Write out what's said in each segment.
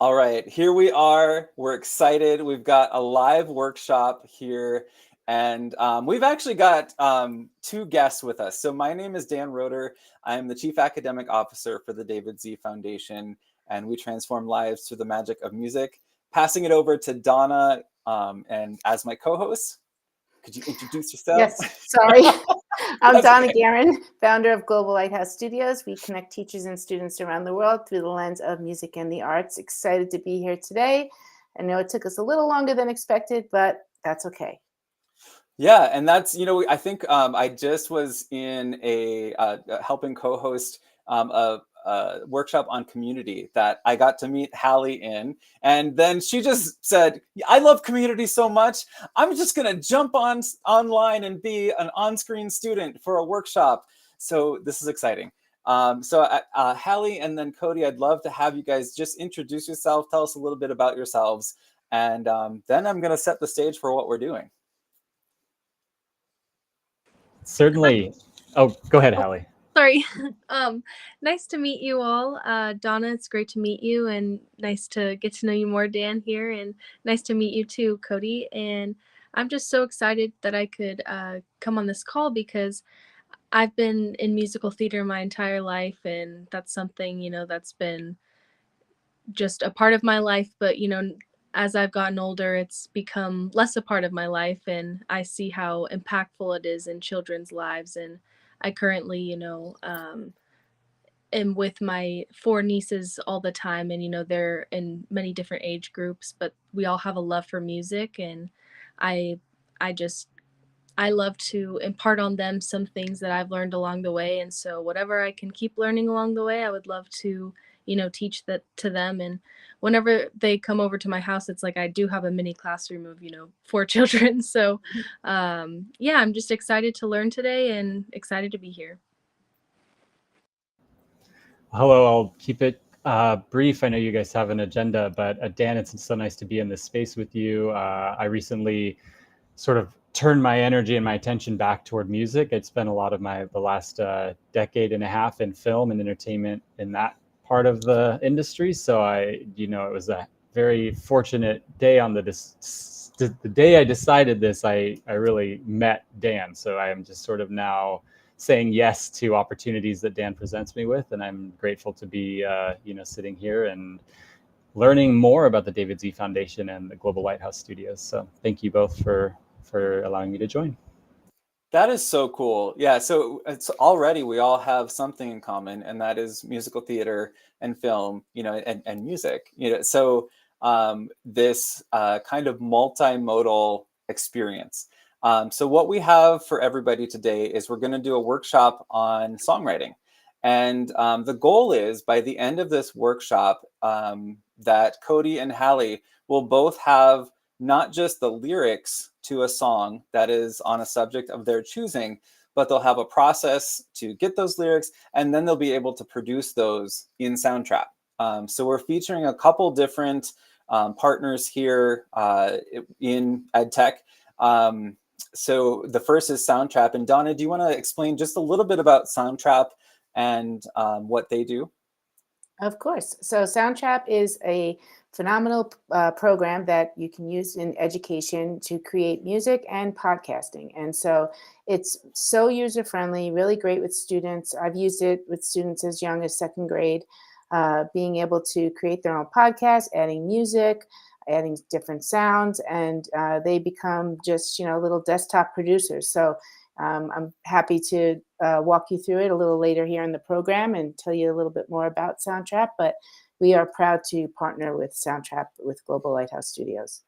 All right, here we are. We're excited. We've got a live workshop here, and we've actually got two guests with us. So my name is Dan Roeder. I'm the Chief Academic Officer for the David Z Foundation, and we transform lives through the magic of music. Passing it over to Donna, and as my co-host, could you introduce yourself? Yes, sorry. I'm That's Donna okay. Guerin, founder of Global Lighthouse Studios. We connect teachers and students around the world through the lens of music and the arts. Excited to be here today. I know it took us a little longer than expected, but that's okay. Yeah, and that's, I think I just was in a helping co-host a workshop on community that I got to meet Hallie in. And then she just said, I love community so much. I'm just going to jump online and be an on-screen student for a workshop. So this is exciting. Hallie and then Cody, I'd love to have you guys just introduce yourself, tell us a little bit about yourselves, and then I'm going to set the stage for what we're doing. Certainly. Oh, go ahead, Hallie. Sorry. Nice to meet you all. Donna, it's great to meet you and nice to get to know you more, Dan, here. And nice to meet you too, Cody. And I'm just so excited that I could come on this call because I've been in musical theater my entire life. And that's something, that's been just a part of my life. But, as I've gotten older, it's become less a part of my life. And I see how impactful it is in children's lives. And I currently, am with my 4 nieces all the time, and they're in many different age groups, but we all have a love for music, and I just I love to impart on them some things that I've learned along the way, and so whatever I can keep learning along the way, I would love to teach that to them. And whenever they come over to my house, it's like I do have a mini classroom of 4 children. So yeah, I'm just excited to learn today and excited to be here. Hello, I'll keep it brief. I know you guys have an agenda, but Dan, it's so nice to be in this space with you. I recently sort of turned my energy and my attention back toward music. I'd spent a lot of the last decade and a half in film and entertainment in that part of the industry. So it was a very fortunate day on the day I decided this, I really met Dan. So I am just sort of now saying yes to opportunities that Dan presents me with, and I'm grateful to be sitting here and learning more about the David Z Foundation and the Global Lighthouse Studios. So thank you both for allowing me to join. That is so cool. Yeah, so it's already we all have something in common, and that is musical theater and film, and music. So this kind of multimodal experience. So what we have for everybody today is we're going to do a workshop on songwriting. And the goal is by the end of this workshop that Cody and Hallie will both have not just the lyrics to a song that is on a subject of their choosing, but they'll have a process to get those lyrics, and then they'll be able to produce those in Soundtrap. So we're featuring a couple different partners here in EdTech. So the first is Soundtrap. And Donna, do you want to explain just a little bit about Soundtrap and what they do? Of course. So Soundtrap is a phenomenal program that you can use in education to create music and podcasting. And so it's so user-friendly, really great with students. I've used it with students as young as 2nd grade, being able to create their own podcast, adding music, adding different sounds, and they become just, little desktop producers. So I'm happy to walk you through it a little later here in the program and tell you a little bit more about Soundtrap, but we are proud to partner with Soundtrap with Global Lighthouse Studios.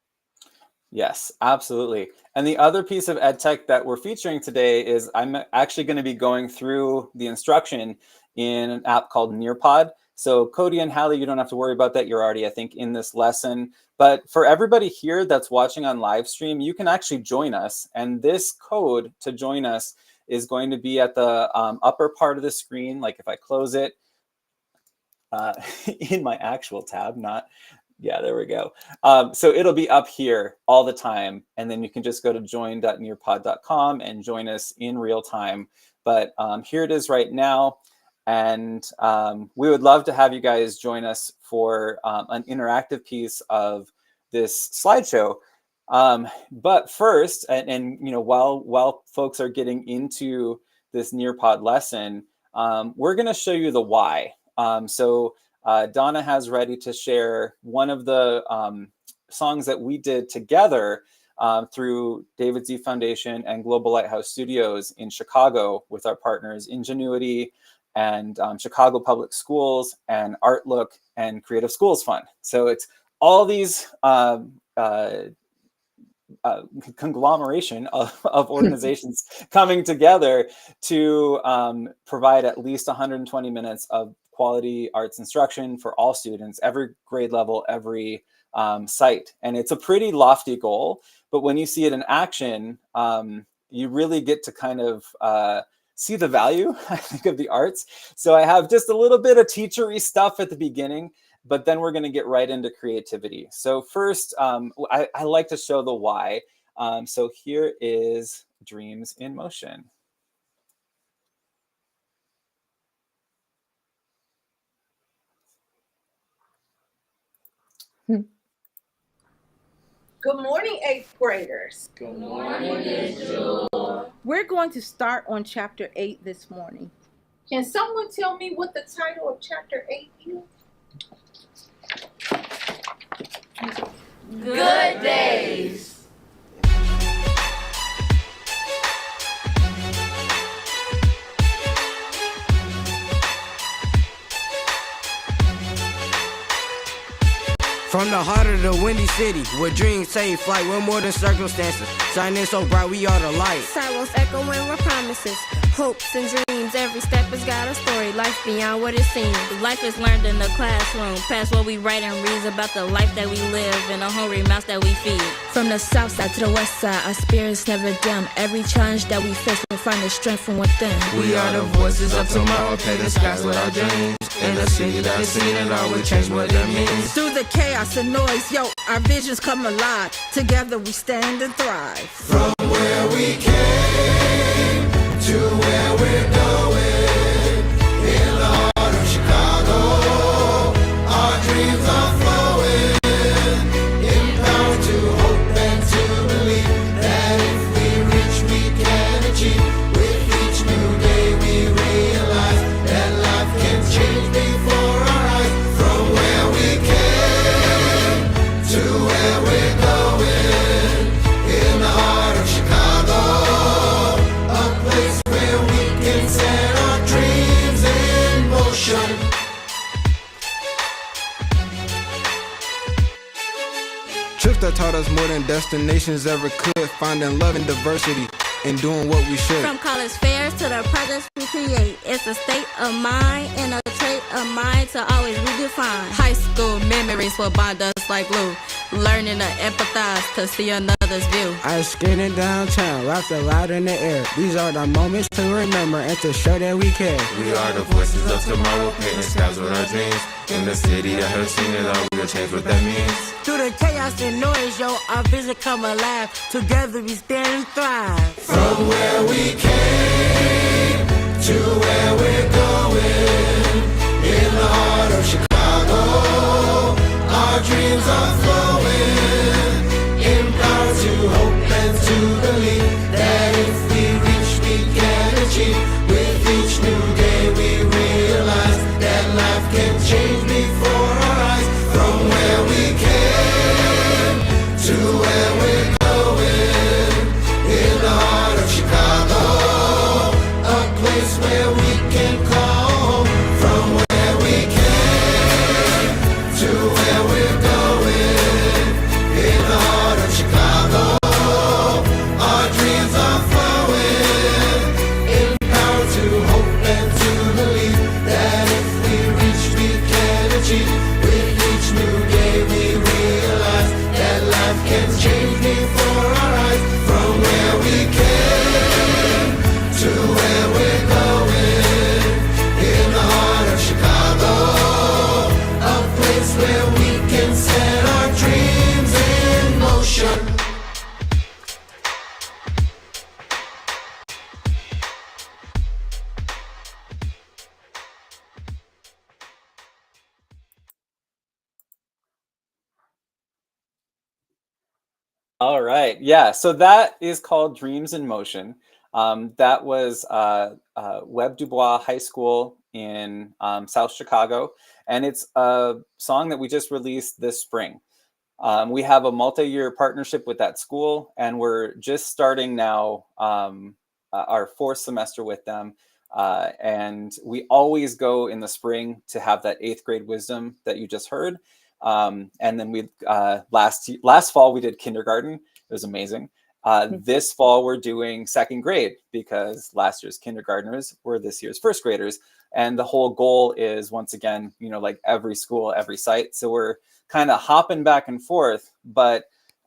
Yes, absolutely. And the other piece of EdTech that we're featuring today is I'm actually going to be going through the instruction in an app called Nearpod. So Cody and Hallie, you don't have to worry about that. You're already, I think, in this lesson. But for everybody here that's watching on live stream, you can actually join us. And this code to join us is going to be at the upper part of the screen. Like if I close it in my actual tab, yeah, there we go. So it'll be up here all the time. And then you can just go to join.nearpod.com and join us in real time. But here it is right now. And we would love to have you guys join us for an interactive piece of this slideshow. But first, and you know, while folks are getting into this Nearpod lesson, we're going to show you the why. So Donna has ready to share one of the songs that we did together through David Z Foundation and Global Lighthouse Studios in Chicago with our partners Ingenuity and Chicago Public Schools and ArtLook and Creative Schools Fund. So it's all these conglomeration of organizations coming together to provide at least 120 minutes of quality arts instruction for all students, every grade level, every site. And it's a pretty lofty goal, but when you see it in action, you really get to kind of see the value, I think, of the arts. So I have just a little bit of teachery stuff at the beginning, but then we're going to get right into creativity. So first, I like to show the why. So here is Dreams in Motion. Good morning, 8th graders. Good morning, Ms. Jewel. We're going to start on chapter 8 this morning. Can someone tell me what the title of chapter 8 is? Good days. From the heart of the windy city, where dreams take flight, we're more than circumstances. Shining so bright, we are the light. Sidewalks echoing with promises, hopes and dreams. Every step has got a story, life beyond what it seems. Life is learned in the classroom, past what we write and read about the life that we live and the hungry mouths that we feed. From the south side to the west side, our spirits never dim. Every challenge that we face, we'll find the strength from within. We are the voices of tomorrow, painting skies with our dreams. In the city that has seen it all, we change what that means. Through the chaos and noise, yo, our visions come alive. Together we stand and thrive. From where we came to where we're going, in the heart of Chicago, our dreams are flowing, empowered to hope and to believe that if we reach, we can achieve. With each new day we realize that life can change before our eyes. From where we came to where we're going, in the heart of Chicago, a place where we can set our dreams in motion. Trips that taught us more than destinations ever could, finding love and diversity and doing what we should. From college fairs to the projects we create, it's a state of mind and a trait of mind to always redefine. High school memories will bond us like glue, learning to empathize to see another's view. Ice skating downtown, laughter loud in the air. These are the moments to remember and to show that we care. We are the voices of tomorrow, painting skies with our dreams. In the city that has seen it all, we'll change what that means. Through the chaos and noise, yo, our vision come alive. Together we stand and thrive. From where we came to where we're going, in the heart of Chicago, our dreams are flowing, empowered to hope and to believe that if we reach, we can achieve. With each new day we realize that life can change before our eyes. From where we came to where we're going, in the heart of Chicago, a place where we can call home. From where we came All right. Yeah. So that is called Dreams in Motion. That was Webb Dubois High School in South Chicago. And it's a song that we just released this spring. We have a multi-year partnership with that school, and we're just starting now our fourth semester with them. And we always go in the spring to have that 8th grade wisdom that you just heard. And then we last fall we did kindergarten. It was amazing. This fall we're doing 2nd grade because last year's kindergartners were this year's 1st graders. And the whole goal is, once again, like every school, every site. So we're kind of hopping back and forth, but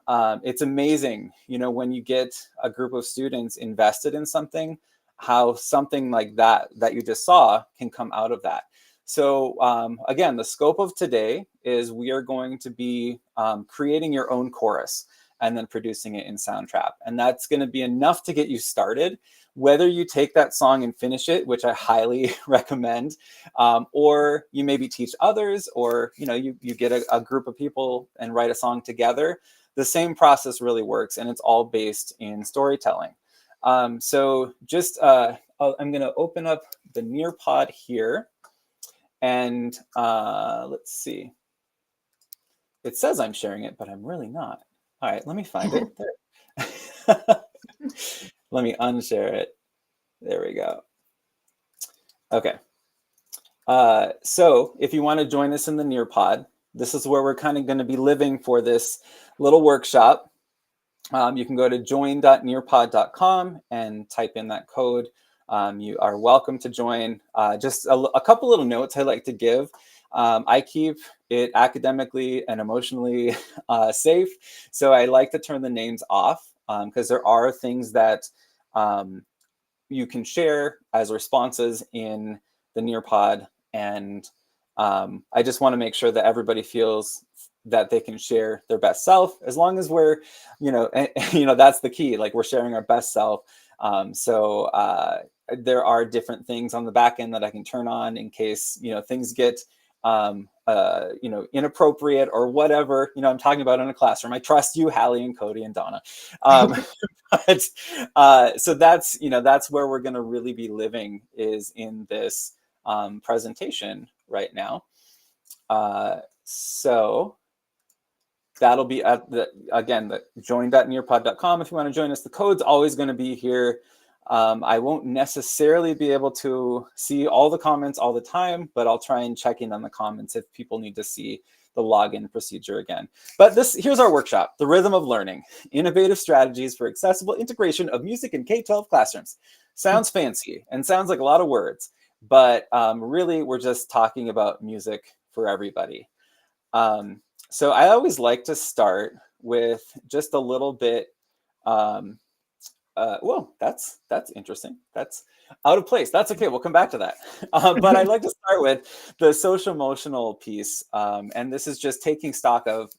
it's amazing, when you get a group of students invested in something, how something like that you just saw can come out of that. So again, the scope of today is we are going to be creating your own chorus and then producing it in Soundtrap. And that's going to be enough to get you started. Whether you take that song and finish it, which I highly recommend, or you maybe teach others, or you get a group of people and write a song together, the same process really works, and it's all based in storytelling. So just I'm going to open up the Nearpod here. And let's see. It says I'm sharing it, but I'm really not. All right, let me find it. Let me unshare it. There we go. Okay. So if you want to join us in the Nearpod, this is where we're kind of going to be living for this little workshop. You can go to join.nearpod.com and type in that code. You are welcome to join. Just a couple little notes I like to give. I keep it academically and emotionally safe. So I like to turn the names off because there are things that you can share as responses in the Nearpod. And I just want to make sure that everybody feels that they can share their best self, as long as we're, that's the key. Like, we're sharing our best self. So there are different things on the back end that I can turn on in case, things get, inappropriate or whatever, I'm talking about in a classroom. I trust you, Hallie and Cody and Donna. So that's where we're going to really be living, is in this presentation right now. So that'll be at the join.nearpod.com if you want to join us. The code's always going to be here. I won't necessarily be able to see all the comments all the time, but I'll try and check in on the comments if people need to see the login procedure again. But here's our workshop, The Rhythm of Learning, Innovative Strategies for Accessible Integration of Music in K-12 Classrooms. Sounds fancy and sounds like a lot of words, but really we're just talking about music for everybody. So I always like to start with just a little bit, whoa, that's interesting. That's out of place. That's okay. We'll come back to that. But I'd like to start with the social emotional piece. And this is just taking stock of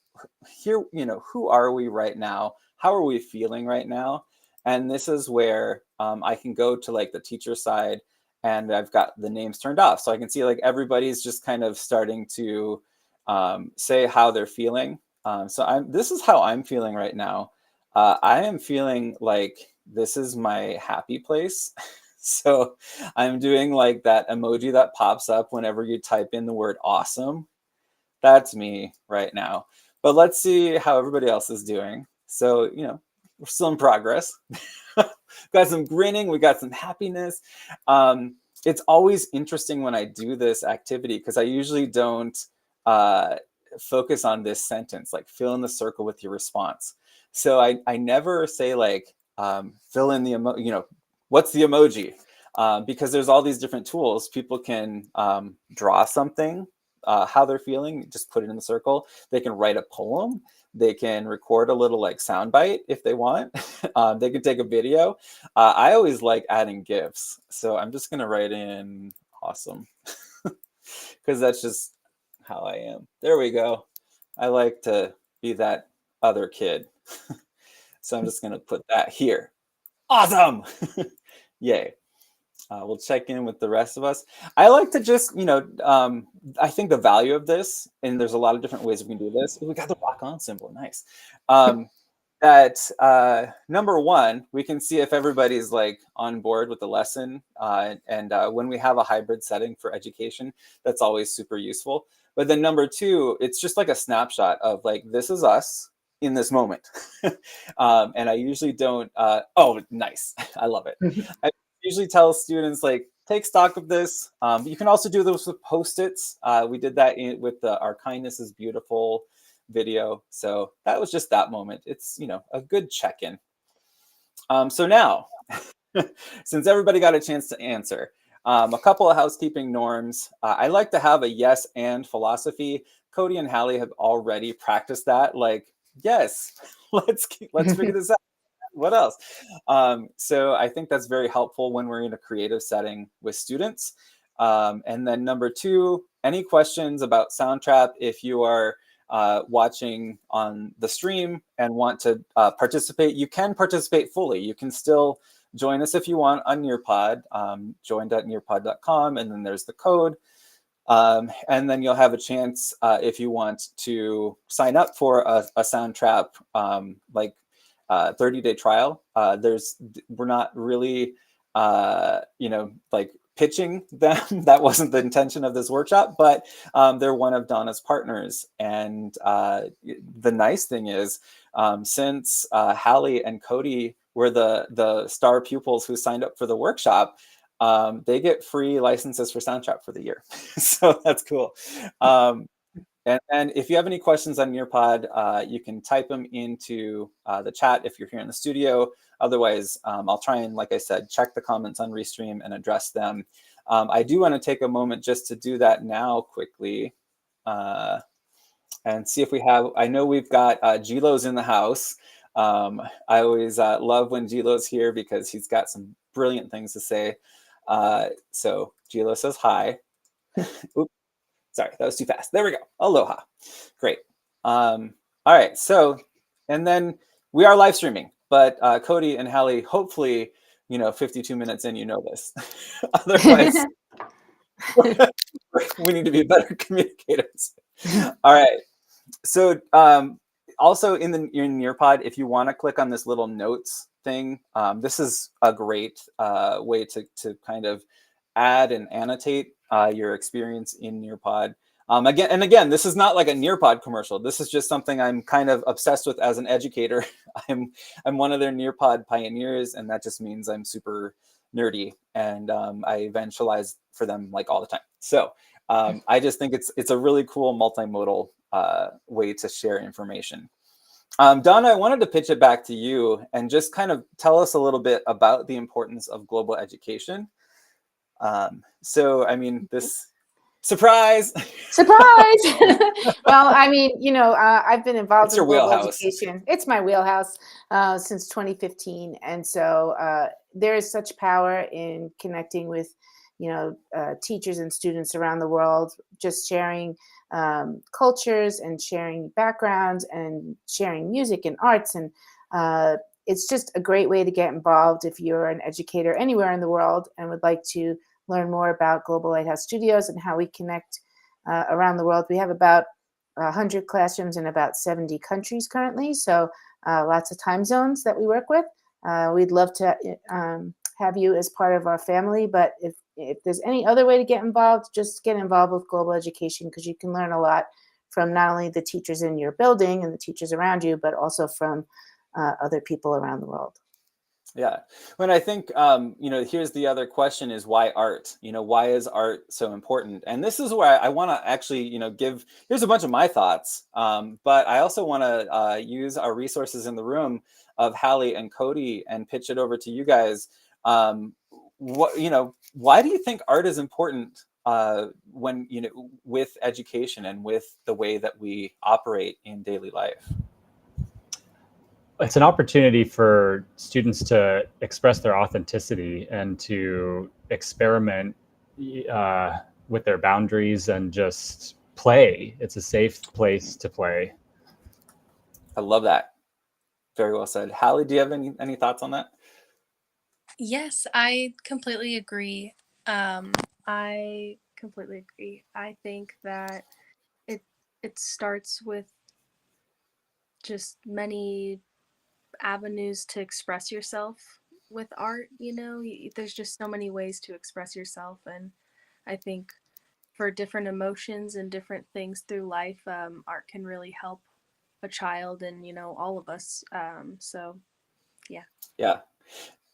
here, who are we right now? How are we feeling right now? And this is where I can go to like the teacher side, and I've got the names turned off. So I can see like everybody's just kind of starting to say how they're feeling. So this is how I'm feeling right now. I am feeling like this is my happy place. So I'm doing like that emoji that pops up whenever you type in the word awesome. That's me right now. But let's see how everybody else is doing. So, we're still in progress. Got some grinning, we got some happiness. It's always interesting when I do this activity because I usually don't focus on this sentence, like fill in the circle with your response. So I never say like, fill in the what's the emoji? Because there's all these different tools. People can draw something, how they're feeling, just put it in the circle. They can write a poem. They can record a little like soundbite if they want. They can take a video. I always like adding GIFs. So I'm just going to write in awesome because that's just how I am. There we go. I like to be that other kid. So I'm just going to put that here. Awesome. Yay. We'll check in with the rest of us. I like to just, I think the value of this, and there's a lot of different ways we can do this. We got the rock on symbol. Nice. that number one, we can see if everybody's like on board with the lesson. And when we have a hybrid setting for education, that's always super useful. But then number two, it's just like a snapshot of like, this is us in this moment. And I usually don't, oh, nice. I love it. I usually tell students like, take stock of this. You can also do this with Post-its. We did that with Our Kindness is Beautiful video. So that was just that moment. It's, you know, a good check-in. So now, since everybody got a chance to answer, a couple of housekeeping norms. I like to have a yes and philosophy. Cody and Hallie have already practiced that. Like, yes, let's figure this out. What else? So I think that's very helpful when we're in a creative setting with students. And then number two, any questions about Soundtrap, if you are watching on the stream and want to participate, you can participate fully. You can still join us if you want on Nearpod, join.nearpod.com, and then there's the code. And then you'll have a chance if you want to sign up for a Soundtrap like 30-day trial. We're not really, you know, like pitching them. That wasn't the intention of this workshop, but they're one of Donna's partners. And the nice thing is, since Hallie and Cody were the star pupils who signed up for the workshop, they get free licenses for Soundtrap for the year. So that's cool. And if you have any questions on Nearpod, you can type them into the chat if you're here in the studio. Otherwise, I'll try and, like I said, check the comments on Restream and address them. I do want to take a moment just to do that now quickly and see if we have, I know we've got Gilo's in the house. I always love when Gilo's here because he's got some brilliant things to say. So Gilo says hi. Oops. Sorry, that was too fast. There we go. Aloha. Great. All right. So, and then we are live streaming, but Cody and Hallie, hopefully, you know, 52 minutes in, you know this. Otherwise, we need to be better communicators. All right. So, also in Nearpod, if you want to click on this little notes thing, this is a great way to kind of add and annotate your experience in Nearpod. Again, this is not like a Nearpod commercial. This is just something I'm kind of obsessed with as an educator. I'm one of their Nearpod pioneers, and that just means I'm super nerdy, and I evangelize for them like all the time. So I just think it's a really cool multimodal way to share information. Donna, I wanted to pitch it back to you and just kind of tell us a little bit about the importance of global education. So, I mean, this surprise. Well, I mean, you know, I've been involved in global wheelhouse. education. It's my wheelhouse since 2015. And so there is such power in connecting with, you know, teachers and students around the world, just sharing cultures and sharing backgrounds and sharing music and arts. And it's just a great way to get involved if you're an educator anywhere in the world and would like to learn more about Global Lighthouse Studios and how we connect around the world. We have about 100 classrooms in about 70 countries currently, so lots of time zones that we work with. We'd love to have you as part of our family, but if there's any other way to get involved, just get involved with global education, because you can learn a lot from not only the teachers in your building and the teachers around you, but also from other people around the world. Yeah. When I think, you know, here's the other question is why art? You know, why is art so important? And this is where I want to actually, you know, here's a bunch of my thoughts. But I also want to use our resources in the room of Hallie and Cody and pitch it over to you guys. You know, why do you think art is important when, you know, with education and with the way that we operate in daily life? It's an opportunity for students to express their authenticity and to experiment with their boundaries and just play. It's a safe place to play. I love that. Very well said. Hallie, do you have any thoughts on that? Yes, I completely agree. I completely agree. I think that it starts with just many avenues to express yourself with art. There's just so many ways to express yourself, and I think for different emotions and different things through life, art can really help a child and all of us. So yeah. Yeah.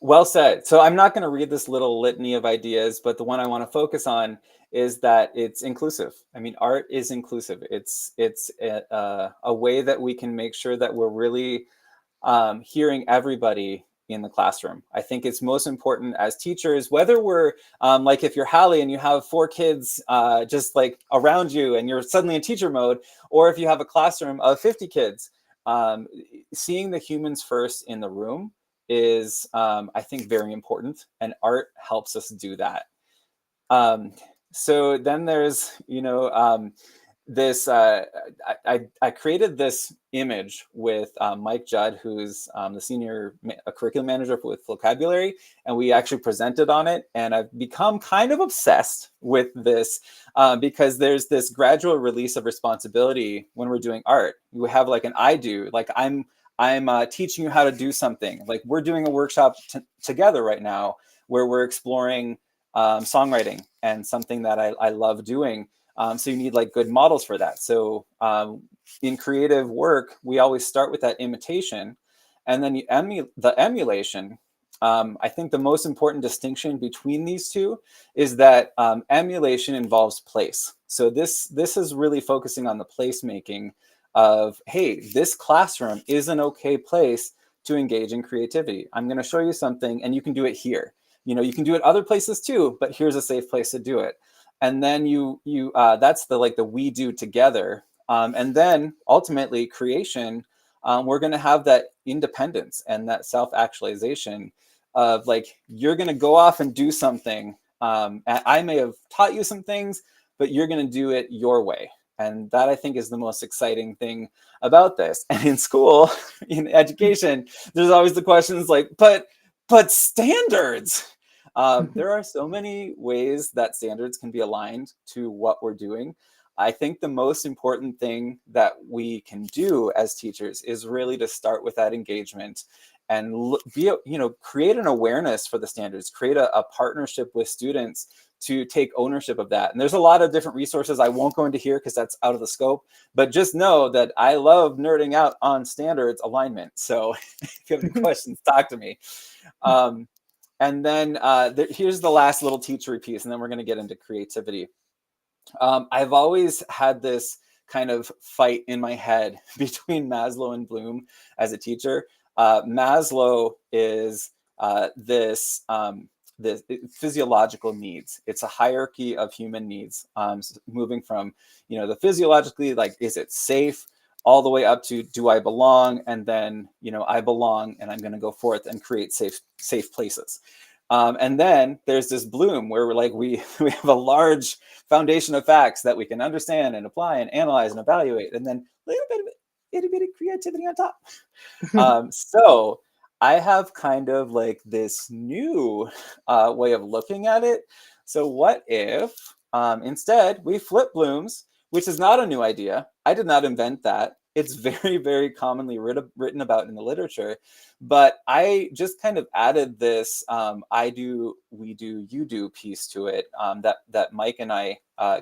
Well said. So I'm not going to read this little litany of ideas, but the one I want to focus on is that it's inclusive. I mean, art is inclusive. It's a way that we can make sure that we're really hearing everybody in the classroom. I think it's most important as teachers, whether we're like if you're Hallie and you have 4 kids just like around you and you're suddenly in teacher mode, or if you have a classroom of 50 kids, seeing the humans first in the room is I think very important, and art helps us do that. So then there's this I created this image with Mike Judd, who's the senior curriculum manager with vocabulary, and we actually presented on it, and I've become kind of obsessed with this because there's this gradual release of responsibility when we're doing art. We have like an I do, like I'm teaching you how to do something. Like we're doing a workshop together right now where we're exploring songwriting, and something that I love doing. So you need like good models for that. So in creative work, we always start with that imitation, and then the emulation. I think the most important distinction between these two is that emulation involves place. So this is really focusing on the placemaking of, hey, this classroom is an okay place to engage in creativity. I'm going to show you something, and you can do it here. You can do it other places too, but here's a safe place to do it. And then that's the we do together. And then ultimately creation, we're going to have that independence and that self-actualization of like, you're going to go off and do something. I may have taught you some things, but you're going to do it your way. And that, I think, is the most exciting thing about this. And in school, in education, there's always the questions like, but standards. There are so many ways that standards can be aligned to what we're doing. I think the most important thing that we can do as teachers is really to start with that engagement and create an awareness for the standards, create a partnership with students to take ownership of that. And there's a lot of different resources I won't go into here because that's out of the scope, but just know that I love nerding out on standards alignment. So if you have any questions, talk to me. And then here's the last little teachery piece, and then we're going to get into creativity. I've always had this kind of fight in my head between Maslow and Bloom as a teacher. Maslow is this physiological needs. It's a hierarchy of human needs, moving from the physiologically, like, is it safe, all the way up to, do I belong? And then I belong, and I'm going to go forth and create safe places. And then there's this Bloom where we're like, we have a large foundation of facts that we can understand and apply and analyze and evaluate, and then a little bit of itty bitty creativity on top. So I have kind of like this new way of looking at it. So what if instead we flip Blooms, which is not a new idea. I did not invent that. It's very, very commonly written about in the literature. But I just kind of added this I do, we do, you do piece to it that Mike and I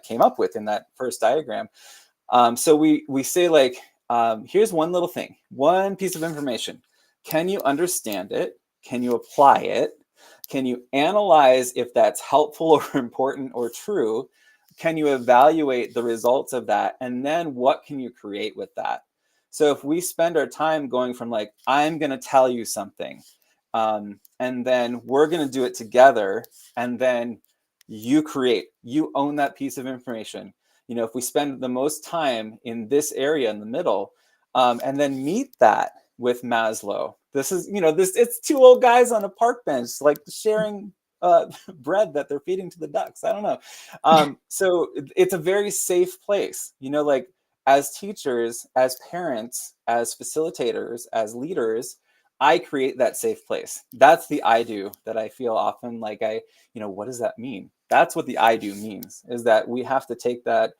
came up with in that first diagram. So we say like, here's one little thing, one piece of information. Can you understand it? Can you apply it? Can you analyze if that's helpful or important or true? Can you evaluate the results of that? And then what can you create with that? So if we spend our time going from like, I'm going to tell you something, and then we're going to do it together, and then you create, you own that piece of information. If we spend the most time in this area in the middle, and then meet that with Maslow, this is, it's 2 old guys on a park bench, like sharing bread that they're feeding to the ducks. I don't know. So it's a very safe place, like as teachers, as parents, as facilitators, as leaders, I create that safe place. That's the I do that I feel often like what does that mean? That's what the I do means, is that we have to take that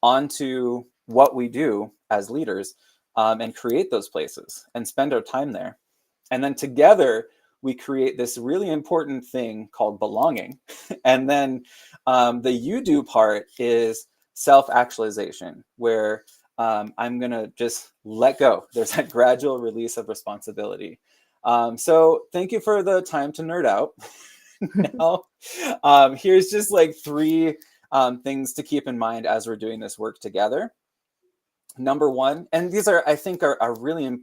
onto what we do as leaders and create those places and spend our time there. And then together, we create this really important thing called belonging. And then the you do part is self-actualization, where I'm going to just let go. There's that gradual release of responsibility. So thank you for the time to nerd out. Now, here's just like 3 things to keep in mind as we're doing this work together. Number 1, and these are, I think, are really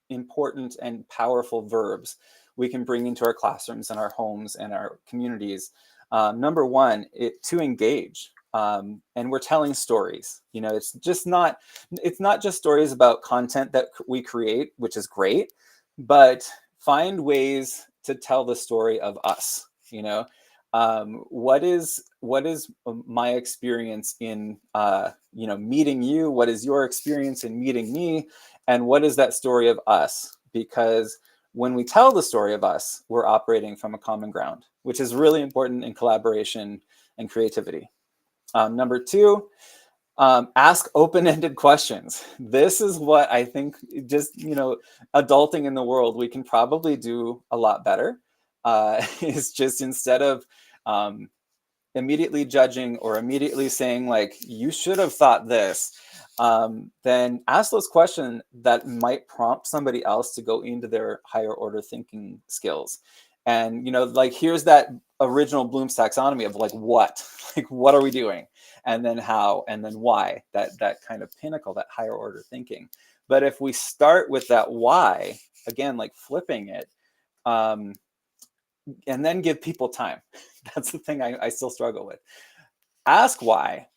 important and powerful verbs we can bring into our classrooms and our homes and our communities. Number 1, to engage. And we're telling stories. You know, it's not just stories about content that we create, which is great, but find ways to tell the story of us. You know, what is my experience in you know, meeting you? What is your experience in meeting me? And what is that story of us? Because when we tell the story of us, we're operating from a common ground, which is really important in collaboration and creativity. Number 2, ask open-ended questions. This is what I think, just, you know, adulting in the world, we can probably do a lot better. Is just, instead of immediately judging or immediately saying like, you should have thought this, then ask those questions that might prompt somebody else to go into their higher order thinking skills. And, you know, like, here's that original Bloom's taxonomy of like, what are we doing? And then how, and then why, that kind of pinnacle, that higher order thinking. But if we start with that why, again, like flipping it, and then give people time. That's the thing I still struggle with. Ask why.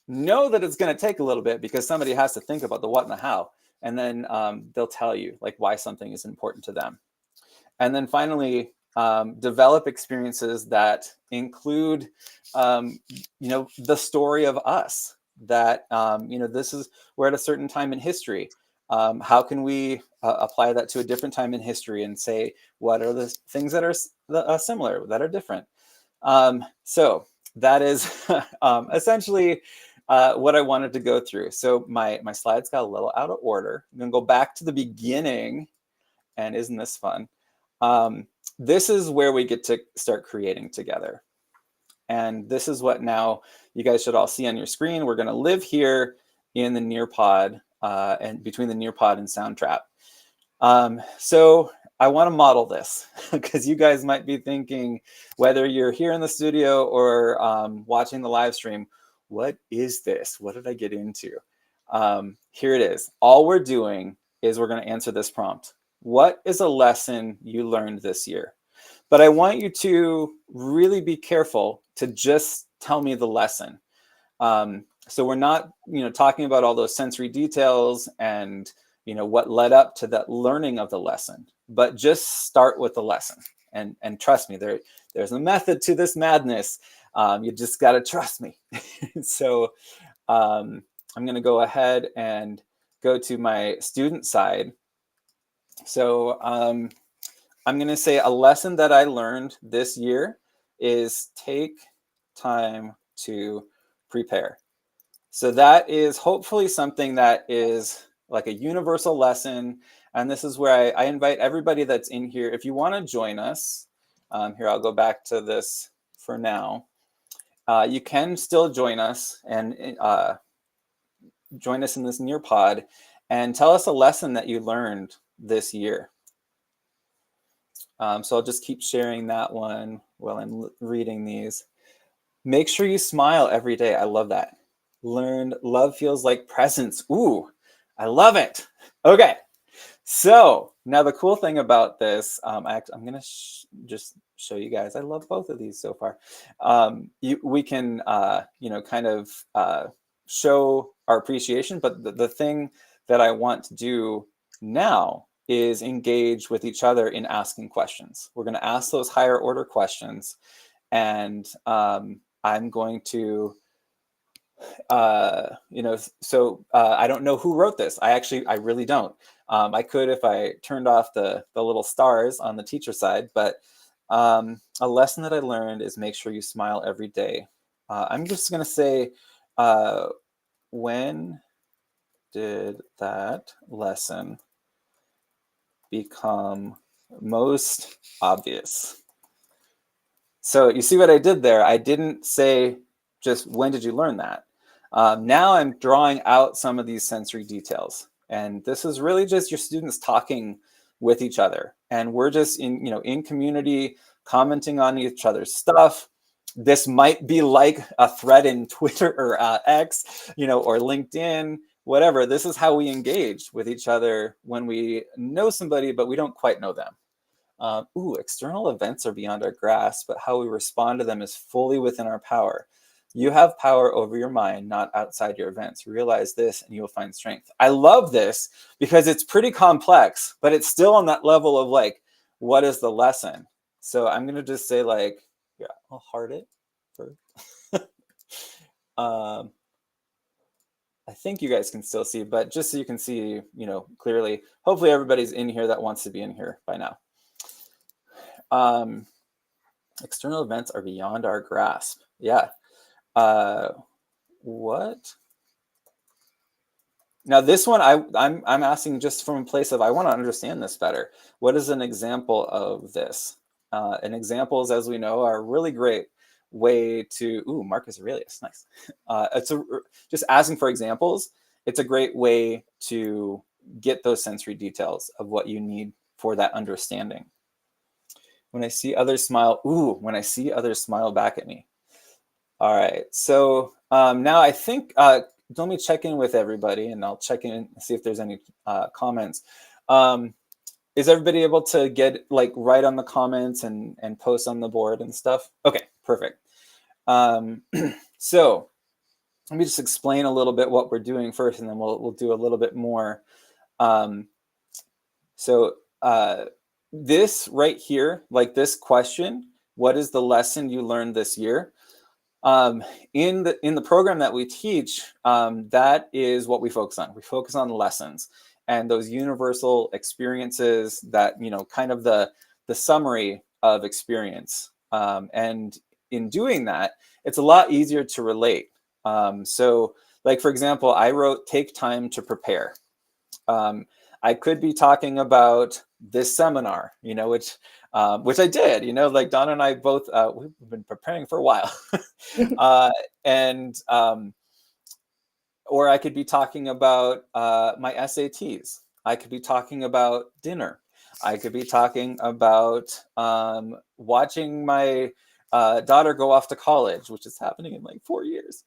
Know that it's going to take a little bit, because somebody has to think about the what and the how. And then they'll tell you like why something is important to them. And then finally, develop experiences that include, you know, the story of us. That, you know, this is, we're at a certain time in history. How can we apply that to a different time in history and say, what are the things that are similar, that are different? So that is essentially what I wanted to go through. So my slides got a little out of order. I'm gonna go back to the beginning, and isn't this fun? This is where we get to start creating together. And this is what now you guys should all see on your screen. We're gonna live here in the Nearpod, and between the Nearpod and Soundtrap. So I want to model this, because you guys might be thinking, whether you're here in the studio or watching the live stream, what is this? What did I get into? Here it is. All we're doing is we're going to answer this prompt. What is a lesson you learned this year? But I want you to really be careful to just tell me the lesson. So we're not, you know, talking about all those sensory details and, you know, what led up to that learning of the lesson, but just start with the lesson. And trust me, there's a method to this madness. You just got to trust me. So I'm going to go ahead and go to my student side. So I'm going to say a lesson that I learned this year is take time to prepare. So that is hopefully something that is like a universal lesson. And this is where I invite everybody that's in here, if you want to join us, here, I'll go back to this for now. You can still join us and join us in this Nearpod and tell us a lesson that you learned this year. So I'll just keep sharing that one while I'm reading these. Make sure you smile every day. I love that. Learned love feels like presents. Ooh, I love it. Okay, so now the cool thing about this, I'm gonna just show you guys. I love both of these so far. We can, you know, kind of show our appreciation, but the thing that I want to do now is engage with each other in asking questions. We're gonna ask those higher order questions, and I'm going to, you know, so I don't know who wrote this. I really don't. I could if I turned off the little stars on the teacher side, but a lesson that I learned is make sure you smile every day. I'm just going to say, when did that lesson become most obvious. So you see what I did there? I didn't say just when did you learn that? Now I'm drawing out some of these sensory details. And this is really just your students talking with each other. And we're just in community, commenting on each other's stuff. This might be like a thread in Twitter or X, or LinkedIn, whatever. This is how we engage with each other when we know somebody, but we don't quite know them. External events are beyond our grasp, but how we respond to them is fully within our power. You have power over your mind, not outside your events. Realize this and you'll find strength. I love this because it's pretty complex, but it's still on that level of like, what is the lesson? So I'm going to just say like, yeah, I'll heart it for, I think you guys can still see, but just so you can see, clearly, hopefully everybody's in here that wants to be in here by now. External events are beyond our grasp. Yeah. What? Now this one, I'm asking just from a place of, I want to understand this better. What is an example of this? And examples, as we know, are a really great way to, Marcus Aurelius, nice. Just asking for examples. It's a great way to get those sensory details of what you need for that understanding. When I see others smile, when I see others smile back at me. All right, so now I think, let me check in with everybody and I'll check in and see if there's any comments. Is everybody able to get write on the comments and post on the board and stuff? Okay, perfect. So let me just explain a little bit what we're doing first and then we'll do a little bit more. This right here, like this question, what is the lesson you learned this year? In the program that we teach, that is what we focus on. We focus on lessons and those universal experiences that, kind of the summary of experience. And in doing that, it's a lot easier to relate. So like, for example, I wrote, take time to prepare. I could be talking about this seminar, which I did, like Donna and I both, we've been preparing for a while. Or I could be talking about my SATs. I could be talking about dinner. I could be talking about watching my daughter go off to college, which is happening in like 4 years.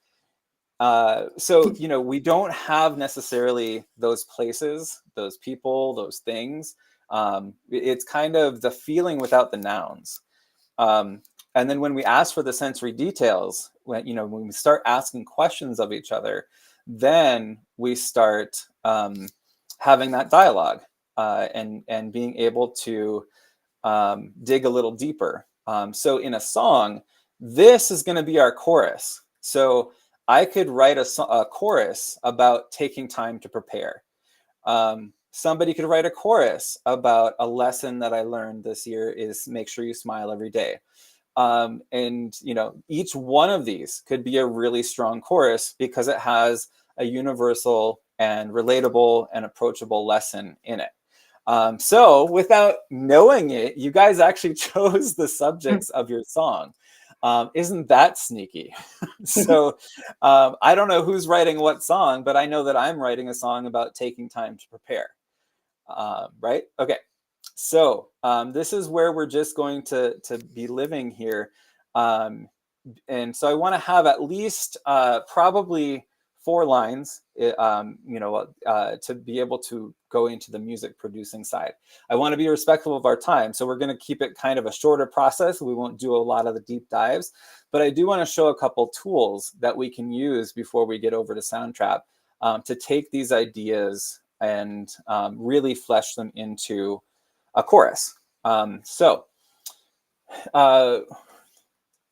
So, we don't have necessarily those places, those people, those things. It's kind of the feeling without the nouns. And then when we ask for the sensory details, when we start asking questions of each other, then we start having that dialogue and being able to dig a little deeper. So in a song, this is going to be our chorus. So I could write a chorus about taking time to prepare. Somebody could write a chorus about a lesson that I learned this year is make sure you smile every day. And each one of these could be a really strong chorus because it has a universal and relatable and approachable lesson in it. So without knowing it, you guys actually chose the subjects of your song. Isn't that sneaky? So I don't know who's writing what song, but I know that I'm writing a song about taking time to prepare. Right? Okay. So this is where we're just going to be living here. And so I want to have at least probably 4 lines, to be able to go into the music producing side. I want to be respectful of our time. So we're going to keep it kind of a shorter process. We won't do a lot of the deep dives, but I do want to show a couple tools that we can use before we get over to Soundtrap to take these ideas and really flesh them into a chorus. So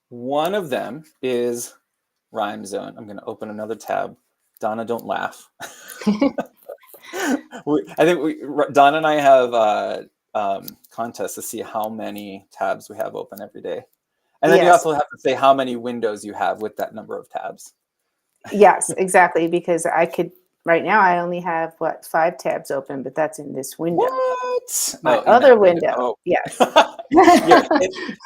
one of them is Rhyme Zone. I'm going to open another tab. Donna, don't laugh. I think Donna and I have contests to see how many tabs we have open every day. And then yes. You also have to say how many windows you have with that number of tabs. Yes, exactly. Because I could Right now, I only have 5 tabs open, but that's in this window. What? My Oh, in other that window. Oh. Yes. Yeah,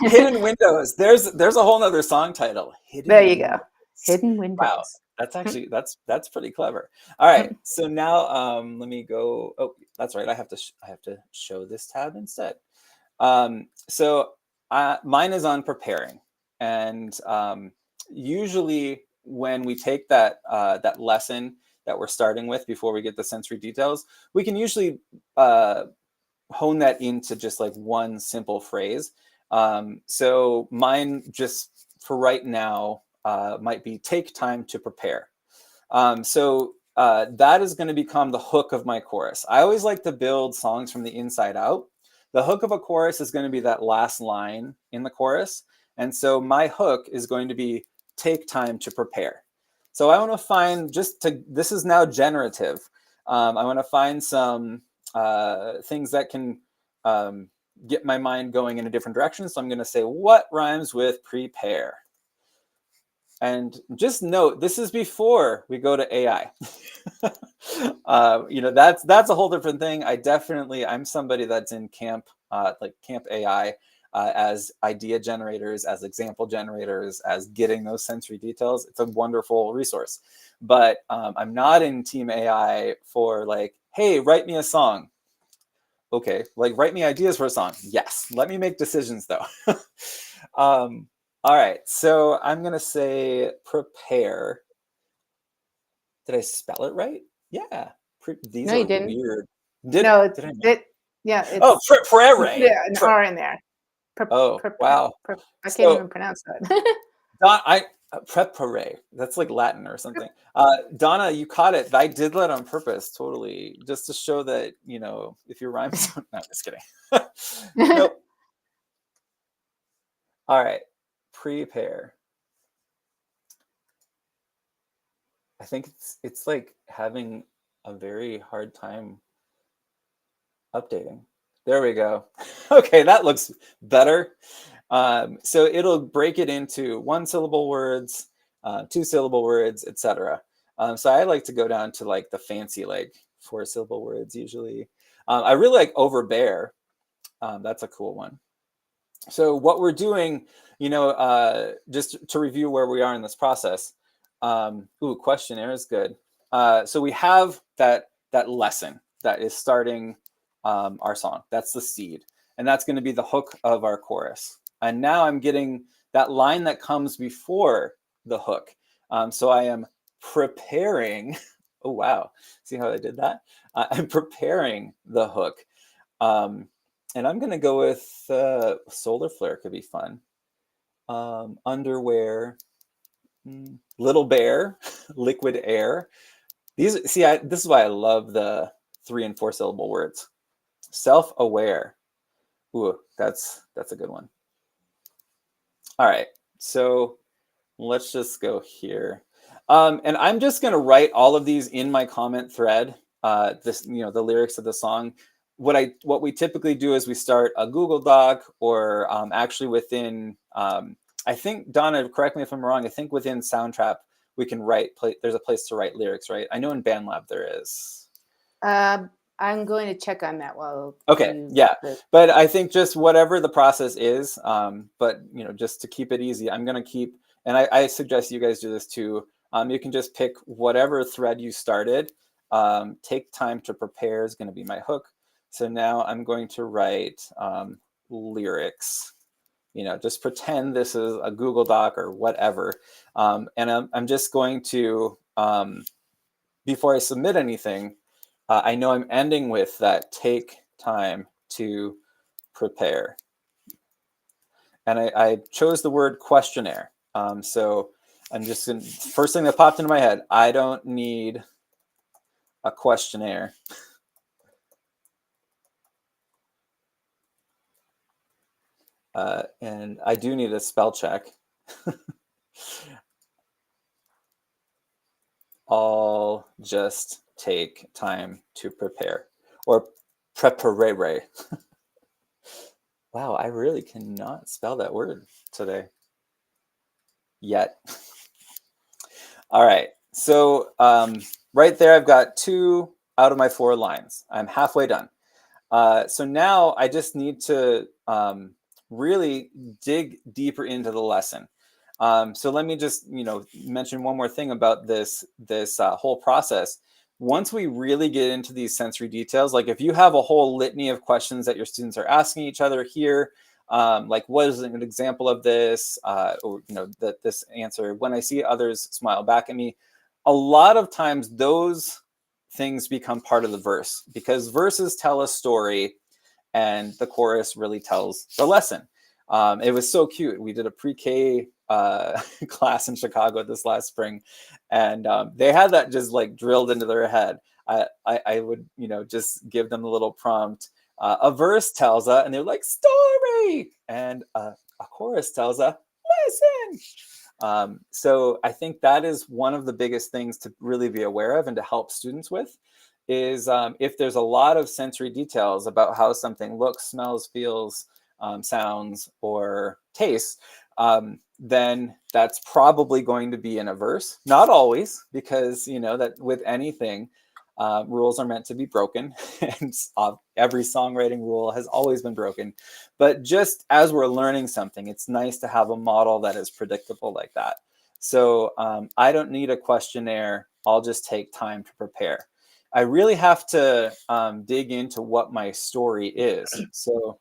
hidden windows. There's a whole nother song title. Hidden There you go. Windows. Hidden Wow, windows. that's actually that's pretty clever. All right, so now let me go. Oh, that's right. I have to show this tab instead. So mine is on preparing, and usually when we take that that lesson that we're starting with before we get the sensory details, we can usually hone that into just like one simple phrase. So mine just for right now might be take time to prepare. So that is going to become the hook of my chorus. I always like to build songs from the inside out. The hook of a chorus is going to be that last line in the chorus. And so my hook is going to be take time to prepare. So I want to find this is now generative. I want to find some things that can get my mind going in a different direction. So I'm going to say, what rhymes with prepare? And just note, this is before we go to AI. That's a whole different thing. I'm somebody that's in camp, like Camp AI, as idea generators, as example generators, as getting those sensory details. It's a wonderful resource. But I'm not in Team AI for like, hey, write me a song. Okay, like write me ideas for a song. Yes, let me make decisions though. All right, so I'm gonna say prepare. Did I spell it right? Yeah. These No, are you didn't. weird. Yeah, Oh, prepare. Yeah, an R in there. Wow. I can't even pronounce that. Prepare. That's like Latin or something. Donna, you caught it. I did that on purpose, totally, just to show that, if your rhymes don't. No, just kidding. Nope. All right. Prepare. I think it's like having a very hard time updating. There we go. Okay, that looks better. So it'll break it into 1-syllable words, 2-syllable words, etc. So I like to go down to like the fancy, like 4-syllable words usually. I really like overbear. That's a cool one. So what we're doing, just to review where we are in this process. Questionnaire is good. So we have that lesson that is starting our song. That's the seed, and that's going to be the hook of our chorus. And now I'm getting that line that comes before the hook. So I am preparing. Oh wow! See how I did that? I'm preparing the hook, and I'm going to go with solar flare. Could be fun. Underwear. Little bear, liquid air. This is why I love the 3- and 4-syllable words. Self-aware. Ooh, that's a good one. All right, so let's just go here. And I'm just gonna write all of these in my comment thread. The lyrics of the song. What we typically do is we start a Google Doc, or actually within I think, Donna, correct me if I'm wrong, I think within Soundtrap we can there's a place to write lyrics, right? I know in BandLab there is. I'm going to check on that while. Okay, yeah. But I think just whatever the process is, but just to keep it easy, I'm going to keep, and I suggest you guys do this too. You can just pick whatever thread you started. Take time to prepare is going to be my hook. So now I'm going to write lyrics. Just pretend this is a Google Doc or whatever. And I'm just going to, before I submit anything, I know I'm ending with that take time to prepare. And I chose the word questionnaire. So I'm just going to, first thing that popped into my head, I don't need a questionnaire. And I do need a spell check. I'll just take time to prepare, or preparere. Wow, I really cannot spell that word today. Yet. All right, so right there, I've got 2 out of my 4 lines. I'm halfway done. So now I just need to really dig deeper into the lesson. So let me just, mention one more thing about this whole process. Once we really get into these sensory details, like if you have a whole litany of questions that your students are asking each other here, like what is an example of this, or that this answer, when I see others smile back at me, a lot of times those things become part of the verse, because verses tell a story and the chorus really tells the lesson. It was so cute. We did a pre-K class in Chicago this last spring, and they had that just like drilled into their head. I would, just give them a little prompt. A verse tells and they're like, story, and a chorus tells lesson. So I think that is one of the biggest things to really be aware of and to help students with is if there's a lot of sensory details about how something looks, smells, feels, sounds, or tastes, then that's probably going to be in a verse. Not always, because that with anything, rules are meant to be broken, and every songwriting rule has always been broken. But just as we're learning something, it's nice to have a model that is predictable like that. So I don't need a questionnaire. I'll just take time to prepare. I really have to dig into what my story is. So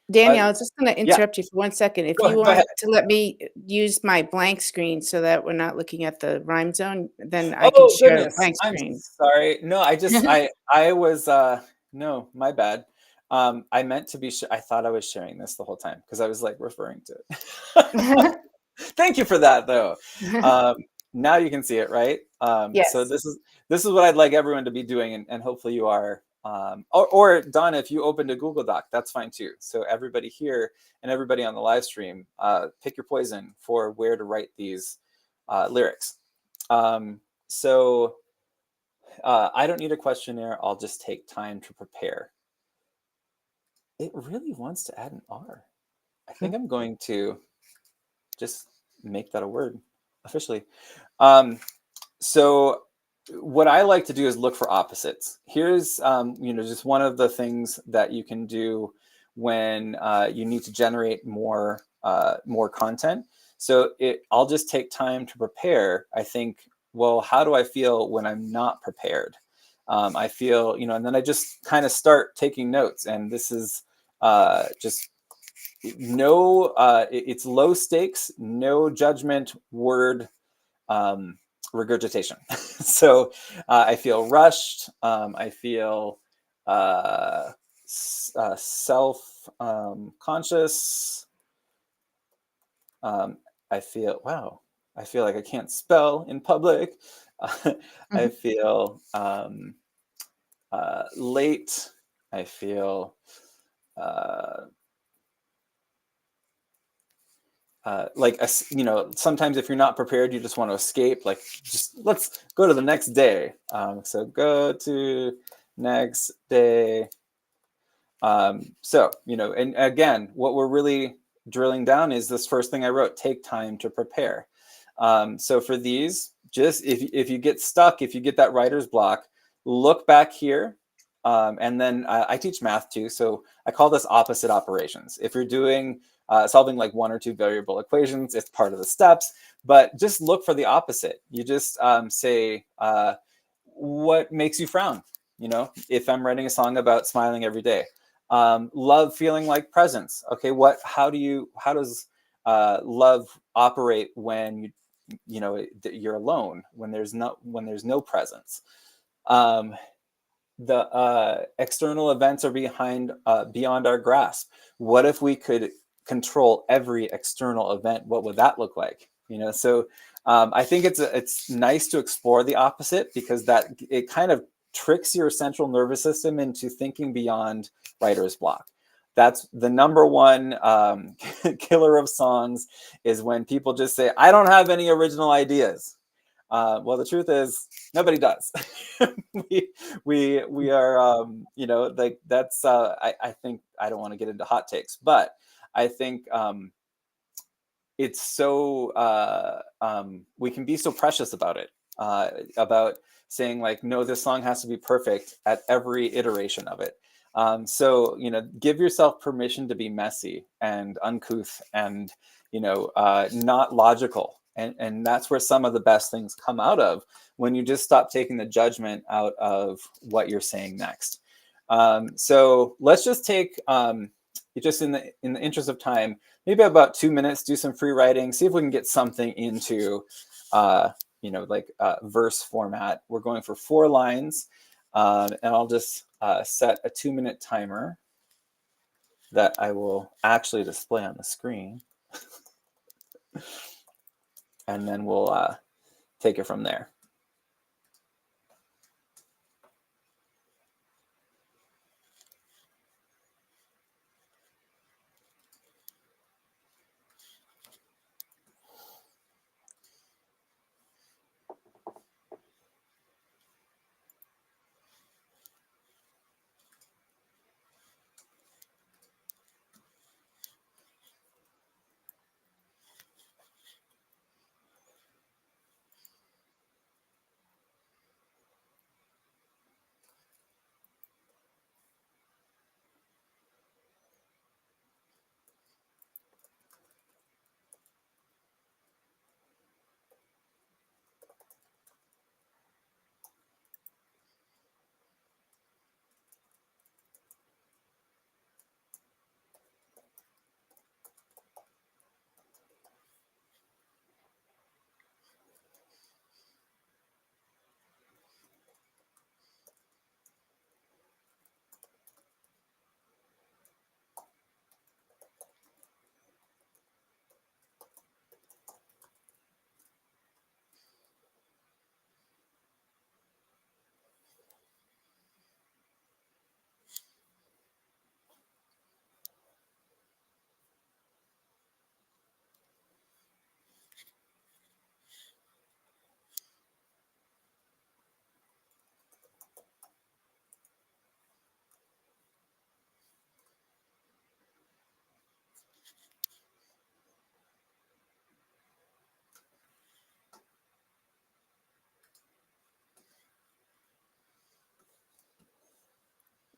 Daniel, I was just going to yeah. interrupt you for 1 second. If Go you ahead. want to let me use my blank screen so that we're not looking at the rhyme zone, then I can Oh share a goodness, blank I'm screen. sorry. No, I was no, my bad. I meant to be. I thought I was sharing this the whole time because I was like referring to it. Thank you for that, though. Now you can see it, right? Yes. So this is what I'd like everyone to be doing, and hopefully you are. Or Donna, if you opened a Google Doc, that's fine too. So everybody here and everybody on the live stream, pick your poison for where to write these lyrics. So I don't need a questionnaire. I'll just take time to prepare. It really wants to add an R. I think I'm going to just make that a word officially. So what I like to do is look for opposites. Here's, just one of the things that you can do when you need to generate more content. So I'll just take time to prepare. I think, well, how do I feel when I'm not prepared? I feel, and then I just kind of start taking notes. And this is just it's low stakes, no judgment, word regurgitation. So I feel rushed. I feel self-conscious. I feel like I can't spell in public. I feel late. I feel sometimes if you're not prepared, you just want to escape, like just let's go to the next day. So go to next day. So, and again, what we're really drilling down is this first thing I wrote, take time to prepare. So for these, just if you get stuck, if you get that writer's block, look back here. And then I teach math too. So I call this opposite operations. If you're doing solving like 1 or 2 variable equations, it's part of the steps, but just look for the opposite. You just say, what makes you frown? If I'm writing a song about smiling every day, love feeling like presence. Okay, how does love operate when you're alone, when there's no presence? The external events are beyond our grasp. What if we could control every external event? What would that look like? So I think it's nice to explore the opposite, because that it kind of tricks your central nervous system into thinking beyond writer's block. That's the number one killer of songs, is when people just say, I don't have any original ideas. Well, the truth is nobody does. we are, like that's, I think, I don't want to get into hot takes, but I think it's so, we can be so precious about it. about saying like, no, this song has to be perfect at every iteration of it. So, give yourself permission to be messy and uncouth and, not logical. And that's where some of the best things come out of, when you just stop taking the judgment out of what you're saying next. So let's just take, just in the interest of time, maybe about 2 minutes, do some free writing, see if we can get something into, verse format. We're going for 4 lines, and I'll just set a 2-minute timer that I will actually display on the screen. And then we'll take it from there.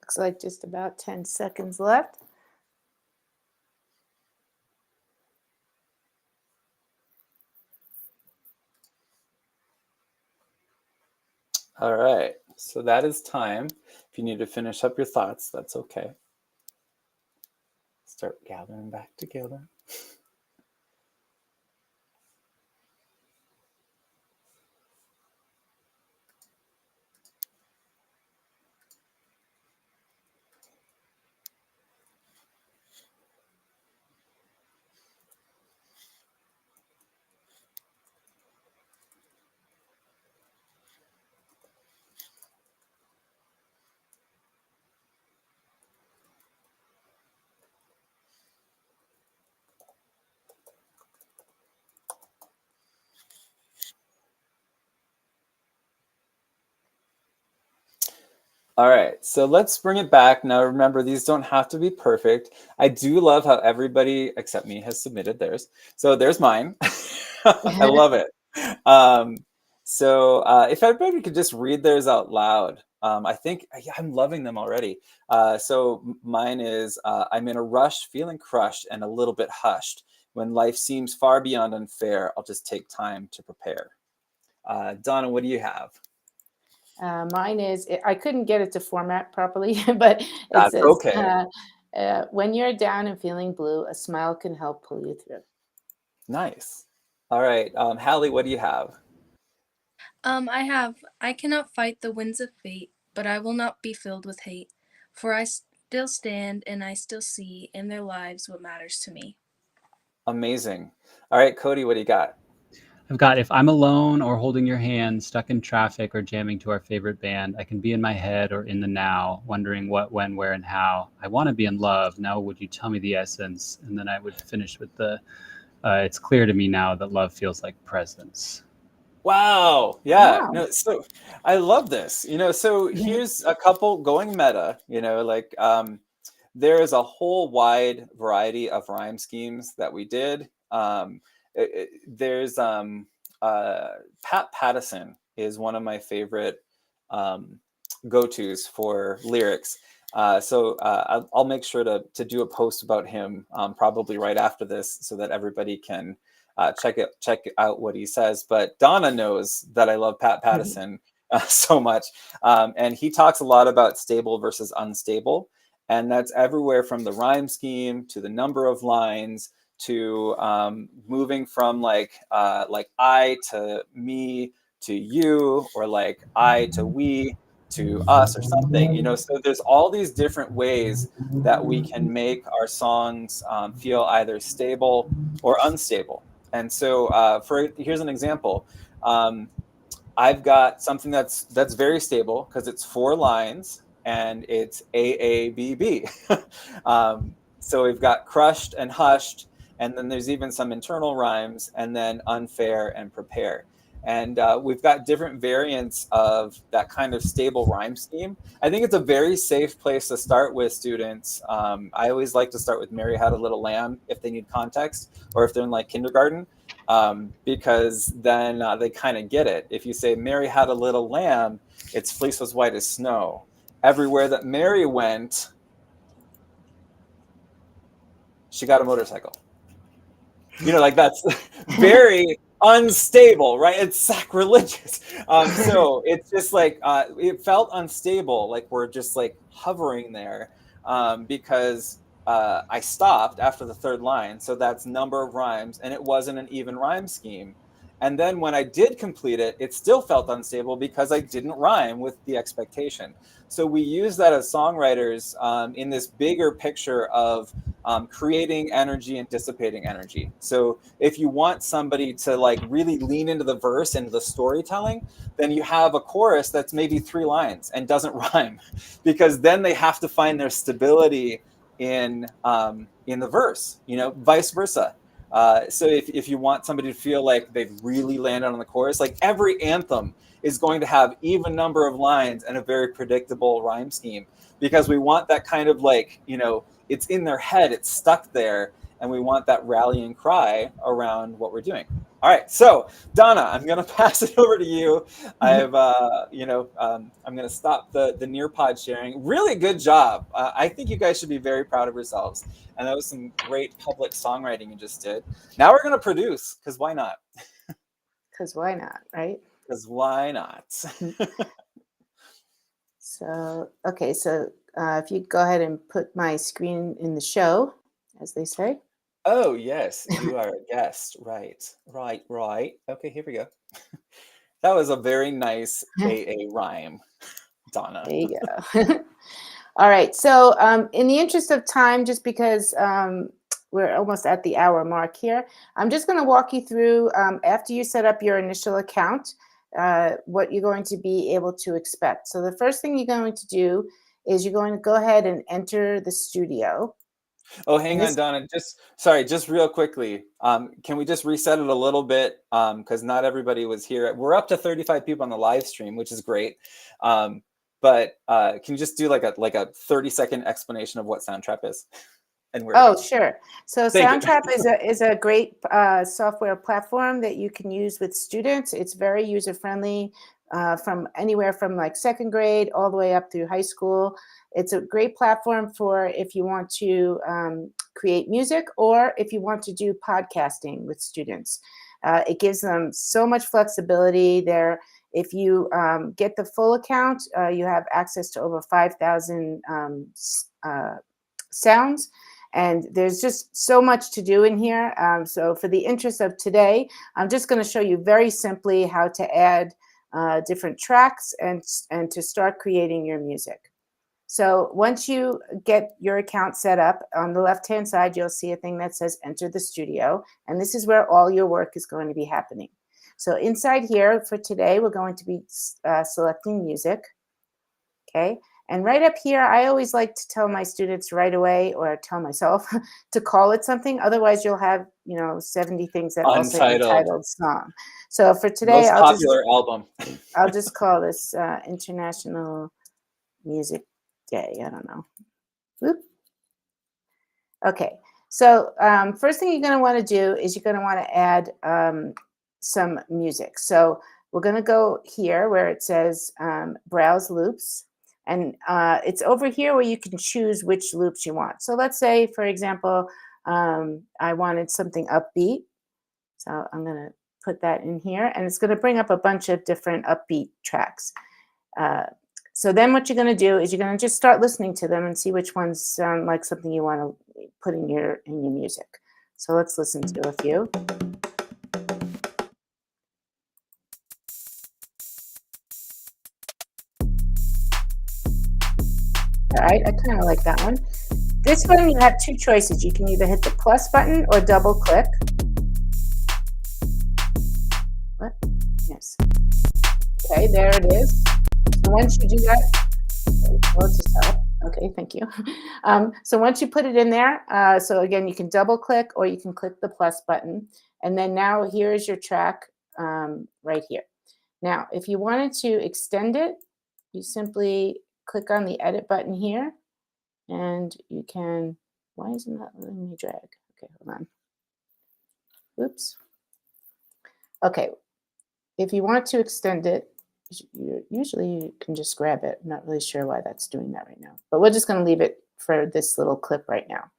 Looks like just about 10 seconds left. All right, so that is time. If you need to finish up your thoughts, that's okay. Start gathering back together. All right, so let's bring it back. Now, remember, these don't have to be perfect. I do love how everybody except me has submitted theirs. So there's mine. I love it. If everybody could just read theirs out loud. I think I'm loving them already. So mine is, I'm in a rush, feeling crushed and a little bit hushed. When life seems far beyond unfair, I'll just take time to prepare. Donna, what do you have? Mine is, I couldn't get it to format properly, but it That's says, okay. when you're down and feeling blue, a smile can help pull you through. Nice. All right. Hallie, what do you have? I cannot fight the winds of fate, but I will not be filled with hate, for I still stand and I still see in their lives what matters to me. Amazing. All right, Cody, what do you got? I've got, if I'm alone or holding your hand, stuck in traffic or jamming to our favorite band, I can be in my head or in the now, wondering what, when, where, and how. I want to be in love. Now, would you tell me the essence? And then I would finish with the, it's clear to me now that love feels like presence. Wow. Yeah. Wow. No, so I love this. So here's a couple going meta, there is a whole wide variety of rhyme schemes that we did. There's Pat Pattison is one of my favorite go-tos for lyrics. So I'll make sure to do a post about him probably right after this, so that everybody can check out what he says. But Donna knows that I love Pat Pattison so much, and he talks a lot about stable versus unstable, and that's everywhere from the rhyme scheme to the number of lines to moving from like I to me to you, or like I to we to us, or something, you know. So there's all these different ways that we can make our songs feel either stable or unstable. And so here's an example. I've got something that's very stable because it's 4 lines and it's AABB. So we've got crushed and hushed, and then there's even some internal rhymes, and then unfair and prepare. And we've got different variants of that kind of stable rhyme scheme. I think it's a very safe place to start with students. I always like to start with Mary Had a Little Lamb if they need context, or if they're in like kindergarten, because then they kind of get it. If you say Mary had a little lamb, its fleece was white as snow. Everywhere that Mary went, she got a motorcycle. You know, like that's very unstable, right? It's sacrilegious. So it's just like it felt unstable, like we're just like hovering there, because I stopped after the 3rd line. So that's number of rhymes, and it wasn't an even rhyme scheme. And then when I did complete it, it still felt unstable because I didn't rhyme with the expectation. So we use that as songwriters in this bigger picture of creating energy and dissipating energy. So if you want somebody to like really lean into the verse and the storytelling, then you have a chorus that's maybe 3 lines and doesn't rhyme, because then they have to find their stability in the verse, you know, vice versa. So if you want somebody to feel like they've really landed on the chorus, like every anthem is going to have even number of lines and a very predictable rhyme scheme, because we want that kind of like, you know, it's in their head, it's stuck there, and we want that rallying cry around what we're doing. All right, so Donna, I'm going to pass it over to you. I'm going to stop the Nearpod sharing. Really good job. I think you guys should be very proud of yourselves. And that was some great public songwriting you just did. Now we're going to produce, because why not? Because why not, right? Because why not? So, okay, so if you go ahead and put my screen in the show, as they say. Oh, yes, you are a guest. Right. Okay, here we go. That was a very nice AA rhyme, Donna. There you go. All right, so in the interest of time, just because we're almost at the hour mark here, I'm just going to walk you through, after you set up your initial account, what you're going to be able to expect. So the first thing you're going to do is you're going to go ahead and enter the studio. Oh, hang on, Donna. Just real quickly. Can we just reset it a little bit? Because not everybody was here. We're up to 35 people on the live stream, which is great. But can you just do like a 30-second explanation of what Soundtrap is? And where? Oh, sure. So Thank Soundtrap is a great software platform that you can use with students. It's very user-friendly, from anywhere from like 2nd grade all the way up through high school. It's a great platform for if you want to create music, or if you want to do podcasting with students. It gives them so much flexibility there. If you get the full account, you have access to over 5,000 sounds. And there's just so much to do in here. So for the interest of today, I'm just going to show you very simply how to add different tracks and to start creating your music. So once you get your account set up, on the left-hand side, you'll see a thing that says Enter the Studio. And this is where all your work is going to be happening. So inside here for today, we're going to be selecting music. Okay. And right up here, I always like to tell my students right away, or tell myself to call it something. Otherwise, you'll have, 70 things that also entitled song. So for today, album. I'll just call this International Music Day. I don't know. Whoop. Okay. So first thing you're going to want to do is you're going to want to add some music. So we're going to go here where it says browse loops. And it's over here where you can choose which loops you want. So let's say, for example, I wanted something upbeat. So I'm going to put that in here, and it's going to bring up a bunch of different upbeat tracks. So then what you're going to do is you're going to just start listening to them and see which ones sound like something you want to put in your music. So let's listen to a few. All right, I kind of like that one. This one, you have two choices. You can either hit the plus button or double click. What? Yes. Okay, there it is. So once you do that, we'll just stop. Okay, thank you. So once you put it in there, so again, you can double click or you can click the plus button. And then now here's your track right here. Now, if you wanted to extend it, you simply click on the edit button here, and you can, why isn't that letting me drag? Okay, hold on. Oops. Okay, if you want to extend it, usually you can just grab it. I'm not really sure why that's doing that right now, but we're just going to leave it for this little clip right now.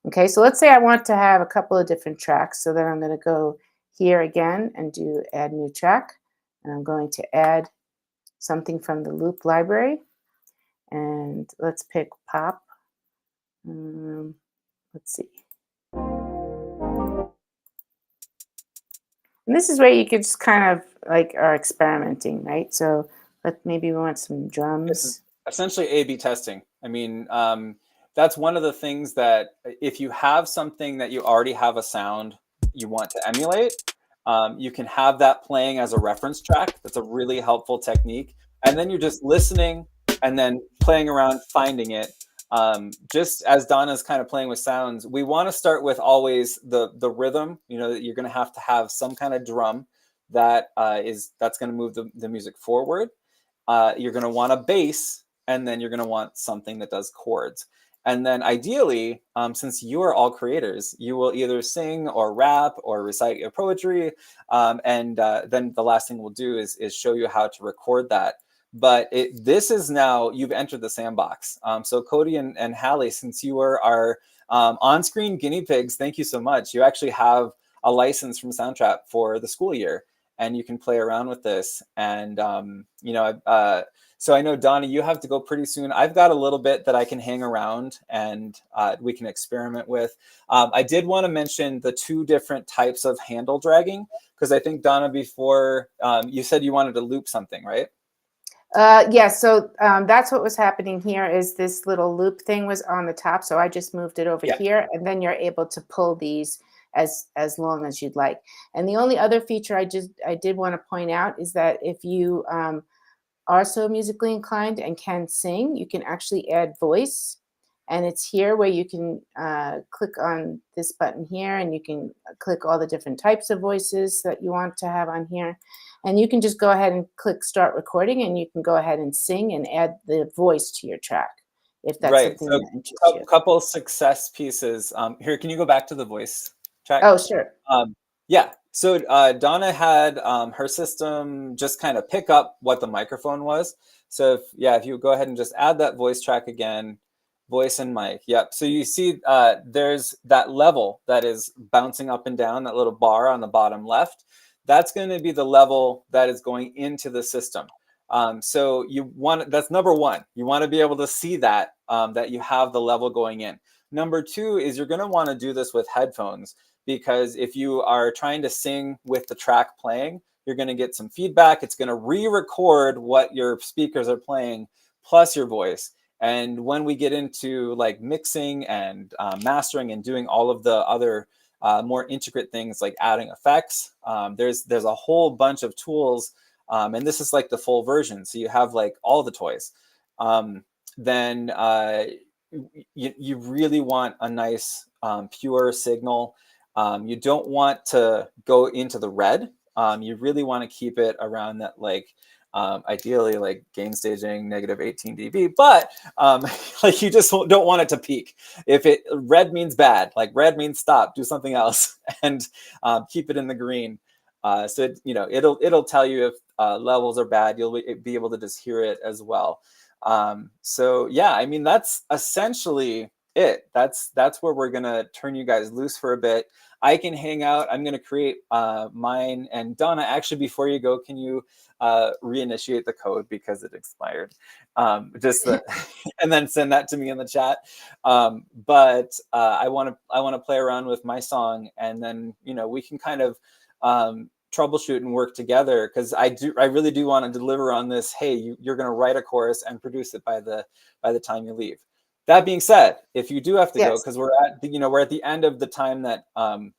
Okay, so let's say I want to have a couple of different tracks, so then I'm going to go here again and do add new track, and I'm going to add something from the loop library. And let's pick pop. Let's see. And this is where you could just kind of like are experimenting, right? So maybe we want some drums. It's essentially A/B testing. I mean, that's one of the things that if you have something that you already have a sound you want to emulate, you can have that playing as a reference track. That's a really helpful technique. And then you're just listening and then playing around, finding it. Just as Donna's kind of playing with sounds, we want to start with always the rhythm. You know, that you're going to have some kind of drum that's going to move the music forward. You're going to want a bass, and then you're going to want something that does chords. And then ideally, since you are all creators, you will either sing or rap or recite your poetry. And then the last thing we'll do is show you how to record that. But this is now, you've entered the sandbox. So Cody and Hallie, since you are our on-screen guinea pigs, thank you so much. You actually have a license from Soundtrap for the school year, and you can play around with this. And, so I know, Donna, you have to go pretty soon. I've got a little bit that I can hang around and we can experiment with. I did want to mention the two different types of handle dragging, because I think, Donna, before you said you wanted to loop something, right? Yes, so that's what was happening here is this little loop thing was on the top. So I just moved it over here, and then you're able to pull these as long as you'd like. And the only other feature I did want to point out is that if you are so musically inclined and can sing, you can actually add voice. And it's here where you can click on this button here, and you can click all the different types of voices that you want to have on here. And you can just go ahead and click start recording, and you can go ahead and sing and add the voice to your track if that's something that interests you. A couple success pieces. Here, can you go back to the voice track? Oh, sure. Yeah. So Donna had her system just kind of pick up what the microphone was. So if you go ahead and just add that voice track again, voice and mic. Yep. So you see there's that level that is bouncing up and down, that little bar on the bottom left. That's going to be the level that is going into the system. So that's number one. You want to be able to see that, that you have the level going in. Number two is you're going to want to do this with headphones, because if you are trying to sing with the track playing, you're going to get some feedback. It's going to re-record what your speakers are playing plus your voice. And when we get into like mixing and mastering and doing all of the other more intricate things like adding effects, there's a whole bunch of tools, and this is like the full version. So you have like all the toys. Then you really want a nice pure signal. You don't want to go into the red. You really want to keep it around that, like ideally like gain staging -18 dB, but like you just don't want it to peak. If red means bad, like red means stop, do something else, and keep it in the green. So it'll tell you if levels are bad. You'll be able to just hear it as well. So yeah, I mean, that's essentially it. That's where we're gonna turn you guys loose for a bit. I can hang out. I'm gonna create mine. And Donna, actually, before you go, can you reinitiate the code because it expired? And then send that to me in the chat. But I want to play around with my song, and then we can kind of troubleshoot and work together, because I really do want to deliver on this. Hey, you're going to write a chorus and produce it by the time you leave. That being said, if you do have to go, because we're at the end of the time that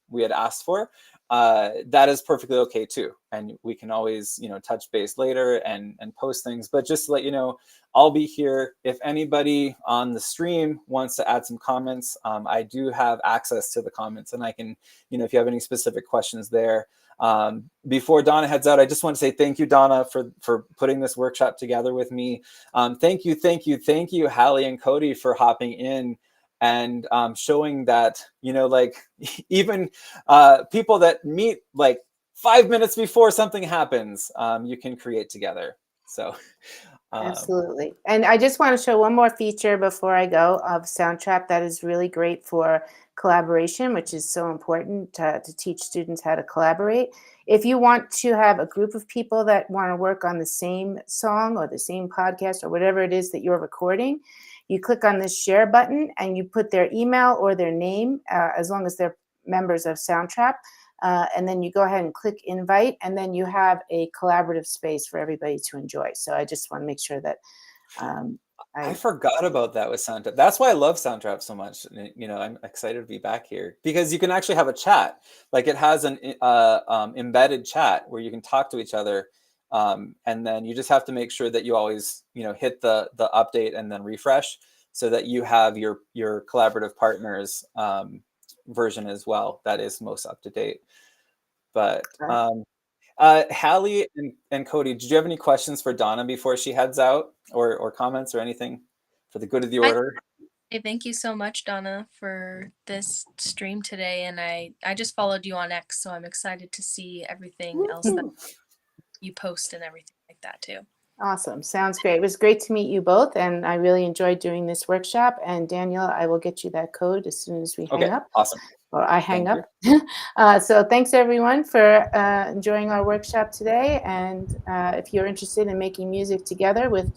we had asked for, that is perfectly okay too, and we can always touch base later and post things. But just to let you know, I'll be here. If anybody on the stream wants to add some comments, I do have access to the comments, and I can, if you have any specific questions there. Before Donna heads out, I just want to say thank you, Donna, for putting this workshop together with me. Thank you, Hallie and Cody, for hopping in and showing that, like, even people that meet like 5 minutes before something happens, you can create together. So absolutely. And I just want to show one more feature before I go of Soundtrap that is really great for collaboration, which is so important to teach students how to collaborate. If you want to have a group of people that want to work on the same song or the same podcast or whatever it is that you're recording, you click on this share button and you put their email or their name, as long as they're members of Soundtrap. And then you go ahead and click invite, and then you have a collaborative space for everybody to enjoy. So I just want to make sure that I forgot about that with Soundtrap. That's why I love Soundtrap so much. I'm excited to be back here, because you can actually have a chat. Like, it has an embedded chat where you can talk to each other. And then you just have to make sure that you always, hit the update and then refresh, so that you have your collaborative partners version as well that is most up to date. But Hallie and Cody, did you have any questions for Donna before she heads out, or comments or anything for the good of the order? Hey, thank you so much, Donna, for this stream today. And I just followed you on X, so I'm excited to see everything else that you post and everything like that too. Awesome. Sounds great. It was great to meet you both, and I really enjoyed doing this workshop. And Daniel, I will get you that code as soon as we hang up. Awesome. Or I hang up. So thanks everyone for enjoying our workshop today. And if you're interested in making music together with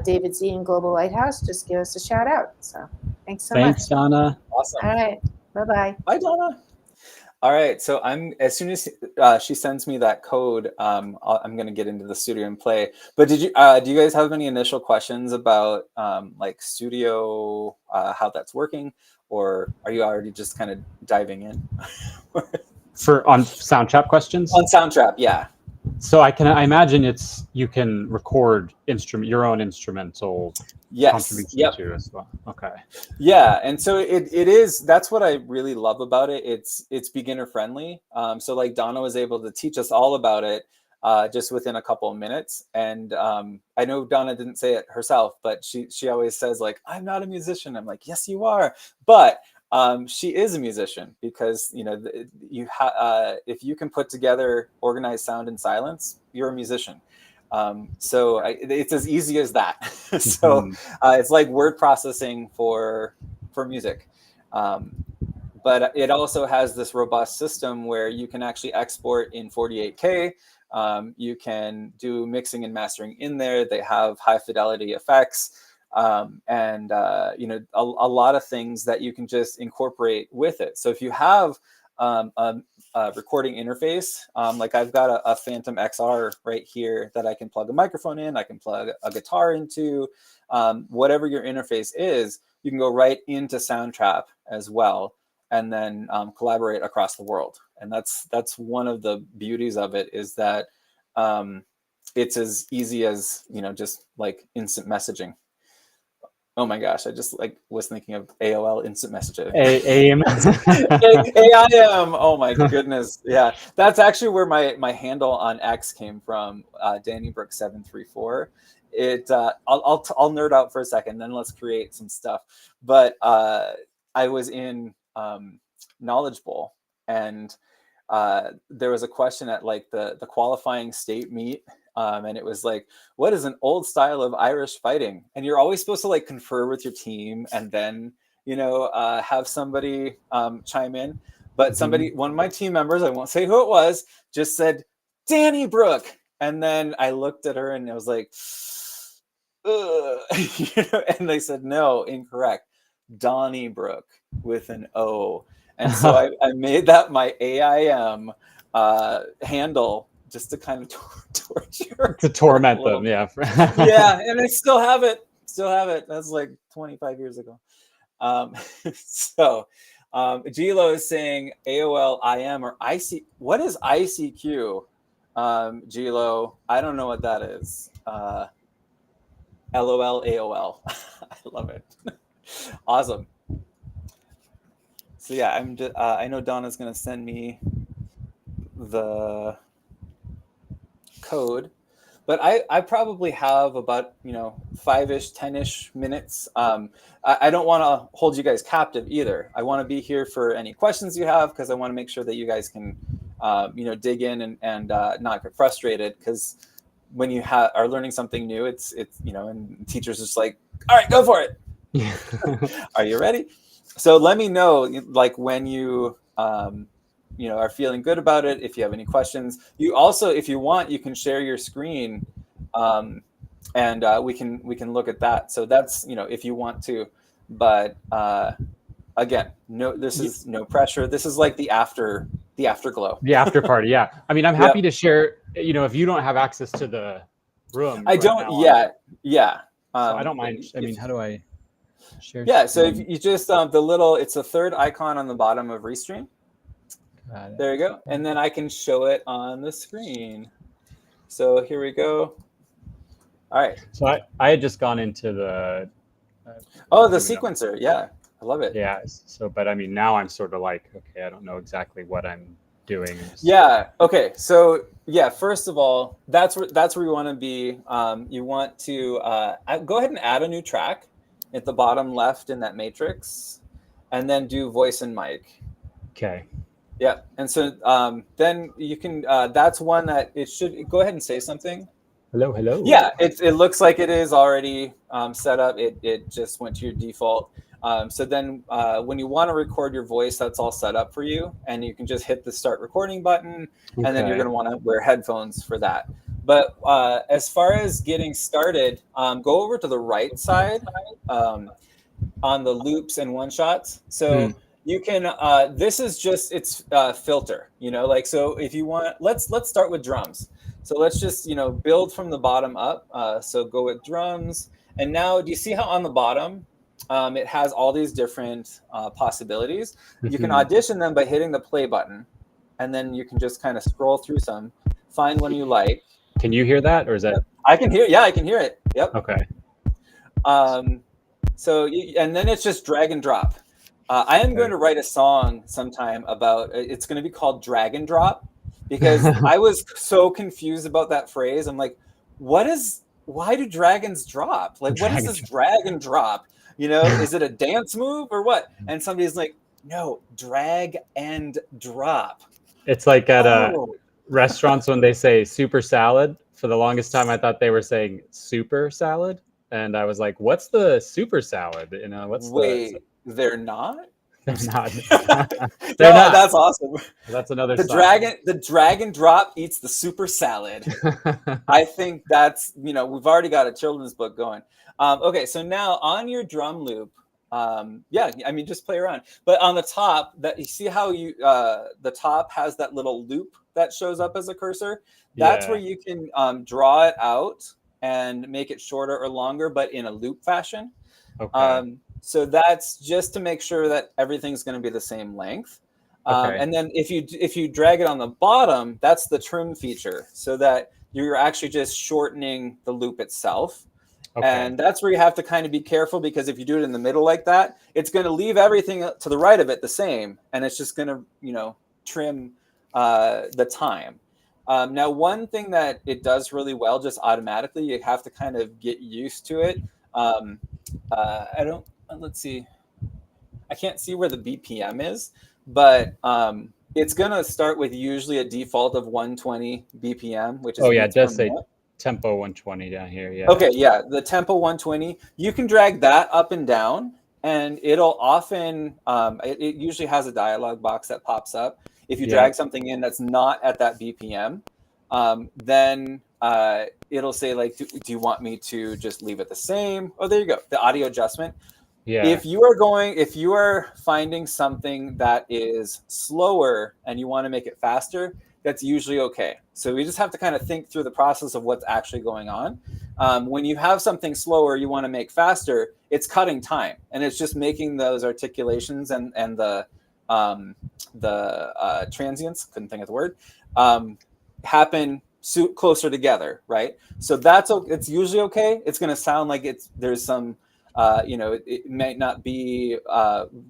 David Z and Global Lighthouse, just give us a shout out. So thanks so much. Thanks, Donna. Awesome. All right. Bye-bye. Bye, Donna. All right, so as soon as she sends me that code, I'm going to get into the studio and play. But do you guys have any initial questions about like studio, how that's working, or are you already just kind of diving in? On Soundtrap questions? On Soundtrap, yeah. So I imagine you can record your own instrumental contribution to as well. Okay. Yeah, and so it is. That's what I really love about it. It's beginner friendly. So like Donna was able to teach us all about it just within a couple of minutes. And I know Donna didn't say it herself, but she always says, like, I'm not a musician. I'm like, yes, you are. But she is a musician, because if you can put together organized sound and silence, you're a musician. So it's as easy as that. So it's like word processing for music. But it also has this robust system where you can actually export in 48K. You can do mixing and mastering in there. They have high fidelity effects. And a lot of things that you can just incorporate with it. So if you have a recording interface, like I've got a Phantom XR right here that I can plug a microphone in, I can plug a guitar into, whatever your interface is, you can go right into Soundtrap as well, and then collaborate across the world. And that's one of the beauties of it, is that it's as easy as, just like instant messaging. Oh my gosh, I just was thinking of AOL instant messaging. AIM. AIM. Oh my goodness. Yeah, that's actually where my handle on X came from, DannyBrook734. I'll nerd out for a second, then let's create some stuff. But I was in Knowledge Bowl, and there was a question at like the qualifying state meet. And it was like, what is an old style of Irish fighting? And you're always supposed to like confer with your team and then, have somebody chime in. But one of my team members, I won't say who it was, just said, Donnybrook. And then I looked at her and I was like, and they said, no, incorrect. Donnybrook with an O. And so I made that my AIM handle just to kind of torture. To torment them, yeah. Yeah, and I still have it. That's like 25 years ago. So Gilo is saying AOL IM or IC. What is ICQ? Gilo, I don't know what that is. LOL, AOL. I love it. Awesome. So yeah, I know Donna's gonna send me the code, but I probably have about 5-ish, 10-ish minutes. I don't want to hold you guys captive either. I want to be here for any questions you have because I want to make sure that you guys can dig in and not get frustrated, because when you are learning something new, it's and teachers just like, all right, go for it. Are you ready? So let me know like when you are feeling good about it. If you have any questions, you also, if you want, you can share your screen, and we can look at that. So that's if you want to, but again, this is no pressure. This is like the afterglow, the after party. Yeah, I mean, I'm happy to share. If you don't have access to the room, I don't yet. Yeah, so I don't mind. I mean, how do I share? Yeah, so if you just it's a third icon on the bottom of Restream. There you go. And then I can show it on the screen. So here we go. All right. So I had just gone into the... the sequencer. Yeah, I love it. Yeah. So, but I mean, now I'm sort of like, okay, I don't know exactly what I'm doing. Yeah. Okay. So yeah, first of all, that's where you want to be. You want to go ahead and add a new track at the bottom left in that matrix, and then do voice and mic. Okay. Yeah, and so then you can. That's one that it should go ahead and say something. Hello. Yeah, it looks like it is already set up. It just went to your default. So then when you want to record your voice, that's all set up for you, and you can just hit the start recording button, and then you're going to want to wear headphones for that. But as far as getting started, go over to the right side on the loops and one shots. So. You can, this is just, it's filter, so if you want, let's start with drums. So let's just, build from the bottom up. So go with drums. And now, do you see how on the bottom, it has all these different possibilities? You can audition them by hitting the play button. And then you can just kind of scroll through some, find one you like. Can you hear that, or is that? I can hear it. Yep. Okay. So, and then it's just drag and drop. I am going to write a song sometime about, it's going to be called Drag and Drop, because I was so confused about that phrase. I'm like, why do dragons drop? Like, what is this drag and drop? Is it a dance move or what? And somebody's like, no, drag and drop. It's like at restaurants when they say super salad. For the longest time, I thought they were saying super salad. And I was like, what's the super salad? They're not? They're not. They're not. That's awesome. That's another The dragon drop eats the super salad. I think that's, we've already got a children's book going. Okay, so now on your drum loop, just play around. But on the top, that you see how the top has that little loop that shows up as a cursor? That's where you can draw it out and make it shorter or longer, but in a loop fashion. Okay. So that's just to make sure that everything's going to be the same length. And then if you drag it on the bottom, that's the trim feature, so that you're actually just shortening the loop itself. Okay. And that's where you have to kind of be careful, because if you do it in the middle like that, it's going to leave everything to the right of it the same, and it's just going to trim the time. Now, one thing that it does really well, just automatically, you have to kind of get used to it. Let's see. I can't see where the BPM is, but it's gonna start with usually a default of 120 BPM, which is Oh yeah, it beats per does say minute. tempo 120 down here. Yeah. Okay, yeah, the tempo 120. You can drag that up and down, and it'll often it usually has a dialog box that pops up. If you Yeah. drag something in that's not at that BPM, then it'll say like, do you want me to just leave it the same? Oh, there you go, the audio adjustment. Yeah. If you are finding something that is slower and you want to make it faster, that's usually okay. So we just have to kind of think through the process of what's actually going on. When you have something slower you want to make faster, it's cutting time, and it's just making those articulations and the transients, couldn't think of the word, happen closer together, right? So it's usually okay. It's going to sound like there's some it might not be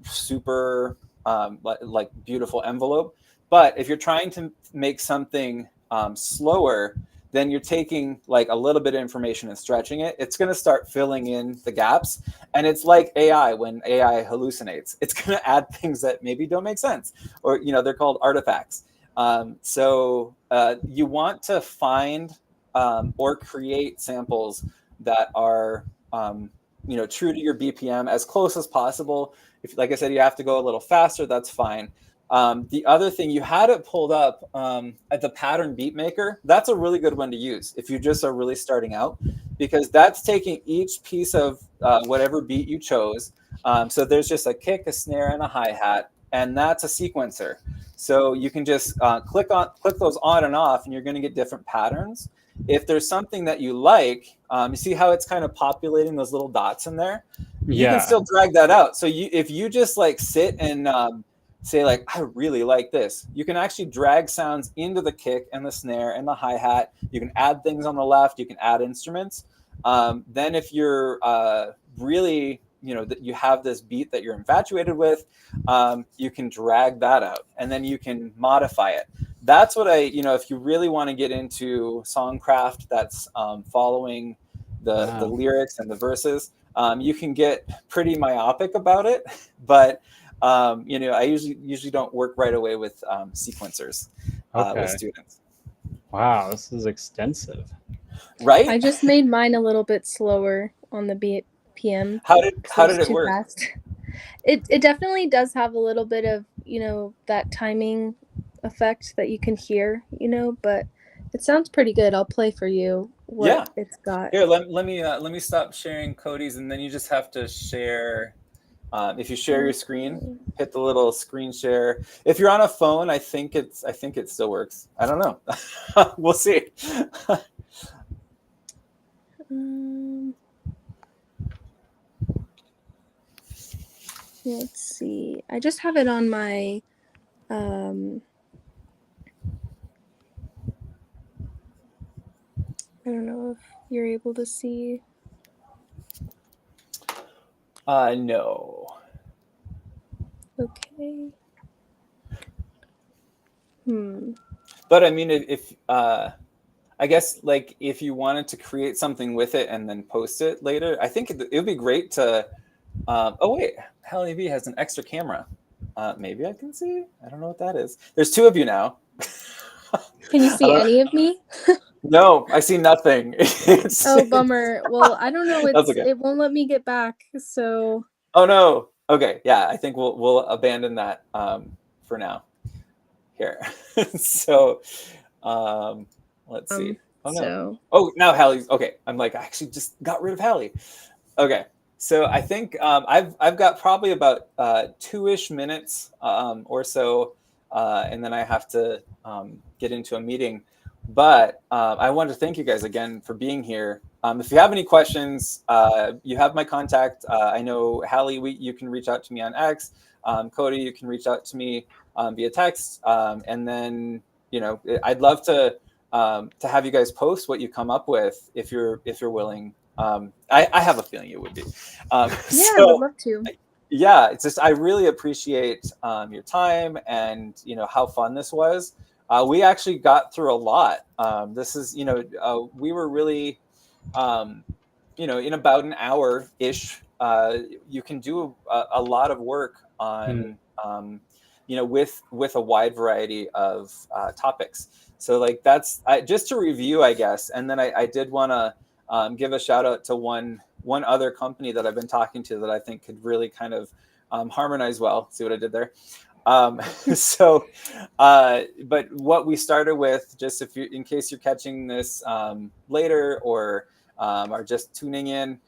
super like beautiful envelope, but if you're trying to make something slower, then you're taking like a little bit of information and stretching it. It's going to start filling in the gaps, and it's like AI. When AI hallucinates, it's going to add things that maybe don't make sense, or they're called artifacts. So you want to find or create samples that are true to your BPM as close as possible. If, like I said, you have to go a little faster, that's fine. The other thing, you had it pulled up at the Pattern Beat Maker. That's a really good one to use if you just are really starting out, because that's taking each piece of whatever beat you chose. So there's just a kick, a snare, and a hi-hat, and that's a sequencer. So you can just click those on and off, and you're going to get different patterns. If there's something that you like, you see how it's kind of populating those little dots in there? You can still drag that out. So if you just like sit and say like, I really like this, you can actually drag sounds into the kick and the snare and the hi-hat. You can add things on the left. You can add instruments. Then if you're really, that you have this beat that you're infatuated with, you can drag that out, and then you can modify it. That's what if you really want to get into songcraft that's following the lyrics and the verses, you can get pretty myopic about it, but I usually don't work right away with sequencers with students. Wow, this is extensive. Right? I just made mine a little bit slower on the BPM. How did it work? Fast. It definitely does have a little bit of, that timing effect that you can hear, but it sounds pretty good. I'll play for you what it's got. Here, let me stop sharing Cody's, and then you just have to share. If you share your screen, hit the little screen share. If you're on a phone, I think it still works. I don't know. We'll see. Let's see. I just have it on my I don't know if you're able to see. No. Okay. But I mean, if I guess like if you wanted to create something with it and then post it later, I think it would be great to. Oh wait, Hallie V has an extra camera. Maybe I can see. I don't know what that is. There's two of you now. Can you see any of me? No, I see nothing. Oh, bummer. Well, I don't know. That's okay. It won't let me get back. So. Oh no. Okay. Yeah, I think we'll abandon that for now. Here. So let's see. Oh no. So. Oh, now Hallie's okay. I'm like, I actually just got rid of Hallie. Okay. So I think I've got probably about 2-ish minutes or so, and then I have to get into a meeting. But I wanted to thank you guys again for being here. If you have any questions, you have my contact. I know Hallie, you can reach out to me on X. Cody, you can reach out to me via text. And then I'd love to have you guys post what you come up with if you're willing. I have a feeling you would be. Yeah, I would love to. Yeah, it's just I really appreciate your time and how fun this was. We actually got through a lot. This is we were really in about an hour-ish. You can do a lot of work on with a wide variety of topics. So like just to review, I guess. And then I did want to give a shout out to one other company that I've been talking to that I think could really kind of harmonize well. See what I did there? But what we started with, just in case you're catching this later or are just tuning in,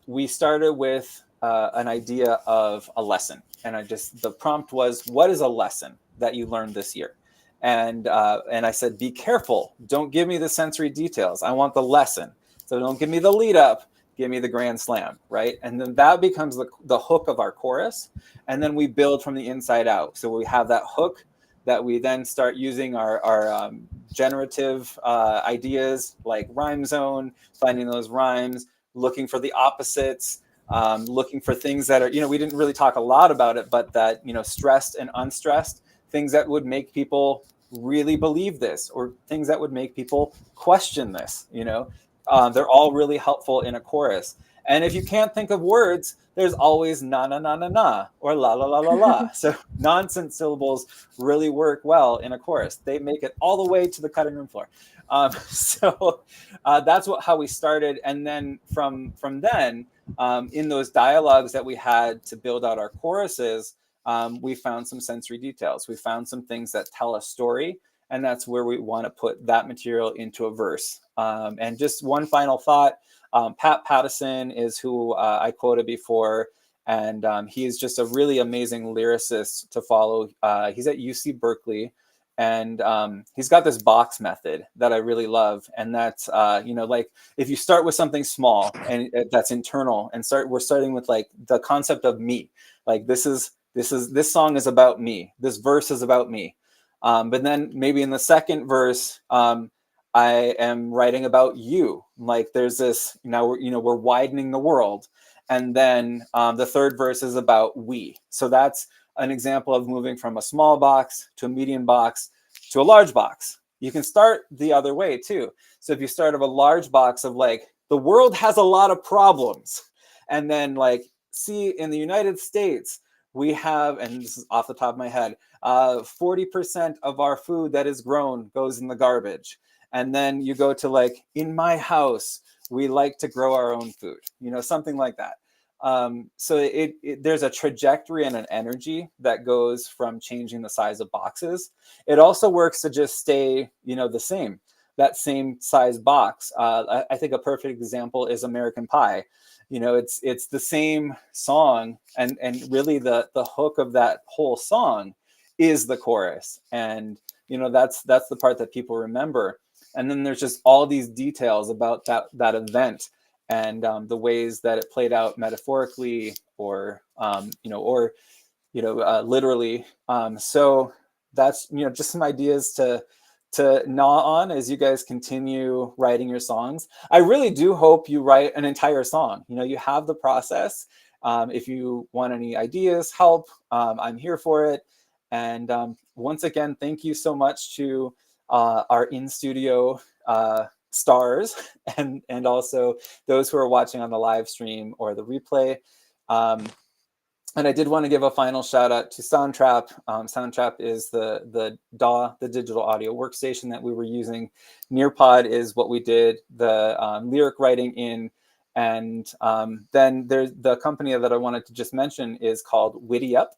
we started with an idea of a lesson. And the prompt was, what is a lesson that you learned this year? And I said, be careful. Don't give me the sensory details. I want the lesson. So don't give me the lead up. Give me the grand slam, right? And then that becomes the hook of our chorus. And then we build from the inside out. So we have that hook that we then start using our generative ideas like Rhyme Zone, finding those rhymes, looking for the opposites, looking for things that are, we didn't really talk a lot about it, but that, stressed and unstressed, things that would make people really believe this, or things that would make people question this, they're all really helpful in a chorus. And if you can't think of words, there's always na na na na na or la la la la la. So nonsense syllables really work well in a chorus. They make it all the way to the cutting room floor. So that's how we started. And then from then, in those dialogues that we had to build out our choruses, we found some sensory details. We found some things that tell a story. And that's where we want to put that material into a verse. And just one final thought, Pat Pattison is who I quoted before. And he's just a really amazing lyricist to follow. He's at UC Berkeley. And he's got this box method that I really love. And that's, like if you start with something small and that's internal and we're starting with like the concept of me, like this song is about me. This verse is about me. But then maybe in the second verse, I am writing about you. Like there's this, now we're widening the world. And then the third verse is about we. So that's an example of moving from a small box to a medium box to a large box. You can start the other way too. So if you start of a large box of like, the world has a lot of problems. And then like, see in the United States, we have, and this is off the top of my head, 40% of our food that is grown goes in the garbage. And then you go to like, in my house, we like to grow our own food, something like that. So there's a trajectory and an energy that goes from changing the size of boxes. It also works to just stay, the same, that same size box. I think a perfect example is American Pie. It's the same song, and really the hook of that whole song is the chorus. And, that's the part that people remember. And then there's just all these details about that event and the ways that it played out metaphorically or literally. So that's, just some ideas to gnaw on as you guys continue writing your songs. I really do hope you write an entire song. You have the process. If you want any ideas, help, I'm here for it. And once again, thank you so much to our in-studio stars and also those who are watching on the live stream or the replay. And I did want to give a final shout out to Soundtrap. Soundtrap is the DAW, the digital audio workstation that we were using. Nearpod is what we did the lyric writing in. And then there's the company that I wanted to just mention is called Witty Up.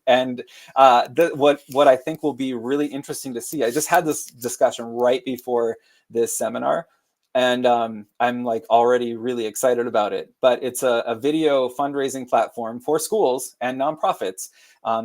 And what I think will be really interesting to see, I just had this discussion right before this seminar, and I'm like already really excited about it. But it's a video fundraising platform for schools and nonprofits.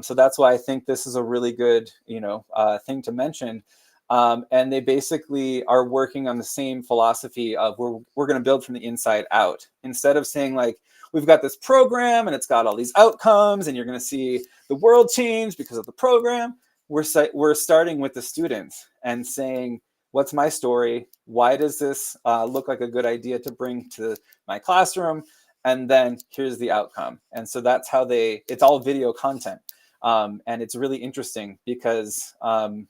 So that's why I think this is a really good thing to mention. And they basically are working on the same philosophy of we're going to build from the inside out. Instead of saying like, we've got this program and it's got all these outcomes and you're going to see the world change because of the program, we're starting with the students and saying, what's my story? Why does this look like a good idea to bring to my classroom? And then here's the outcome. And so that's how it's all video content. And it's really interesting because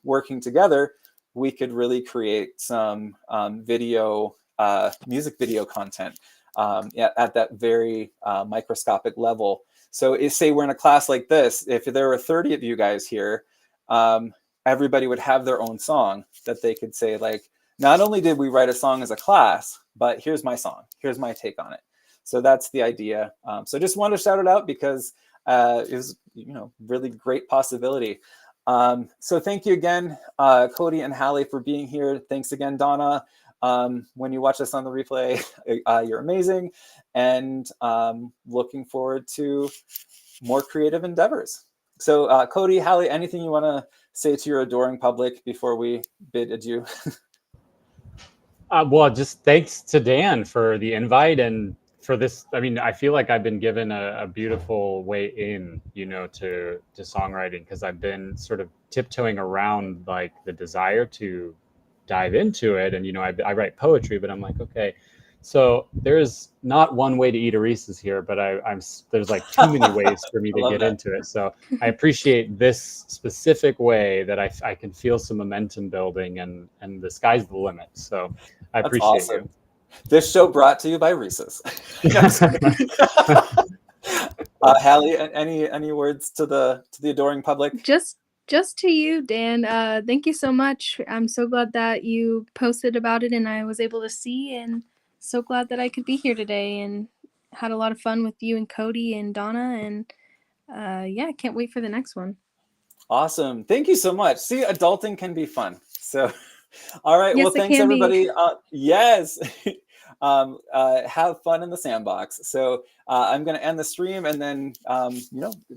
working together, we could really create some music video content at that very microscopic level. So say we're in a class like this, if there were 30 of you guys here, everybody would have their own song that they could say, like, not only did we write a song as a class, but here's my song, here's my take on it. So that's the idea. So just wanted to shout it out because it was, really great possibility. So thank you again, Cody and Hallie, for being here. Thanks again, Donna. When you watch this on the replay, you're amazing. And looking forward to more creative endeavors. So Cody, Hallie, anything you want to say to your adoring public before we bid adieu? Well, just thanks to Dan for the invite and for this. I mean, I feel like I've been given a beautiful way in, to songwriting, because I've been sort of tiptoeing around like the desire to dive into it. And, I write poetry, but I'm like, okay, so there's not one way to eat a Reese's here, but there's like too many ways for me to get into it. So I appreciate this specific way that I can feel some momentum building, and the sky's the limit. So I appreciate awesome. you. This show brought to you by Reese's. Hallie, any words to the adoring public? Just to you, Dan. Thank you so much. I'm so glad that you posted about it and I was able to see, and so glad that I could be here today and had a lot of fun with you and Cody and Donna, and I can't wait for the next one. Awesome. Thank you so much. See, adulting can be fun. So, all right. Yes, well, thanks can everybody. Yes. Have fun in the sandbox. So I'm going to end the stream and then,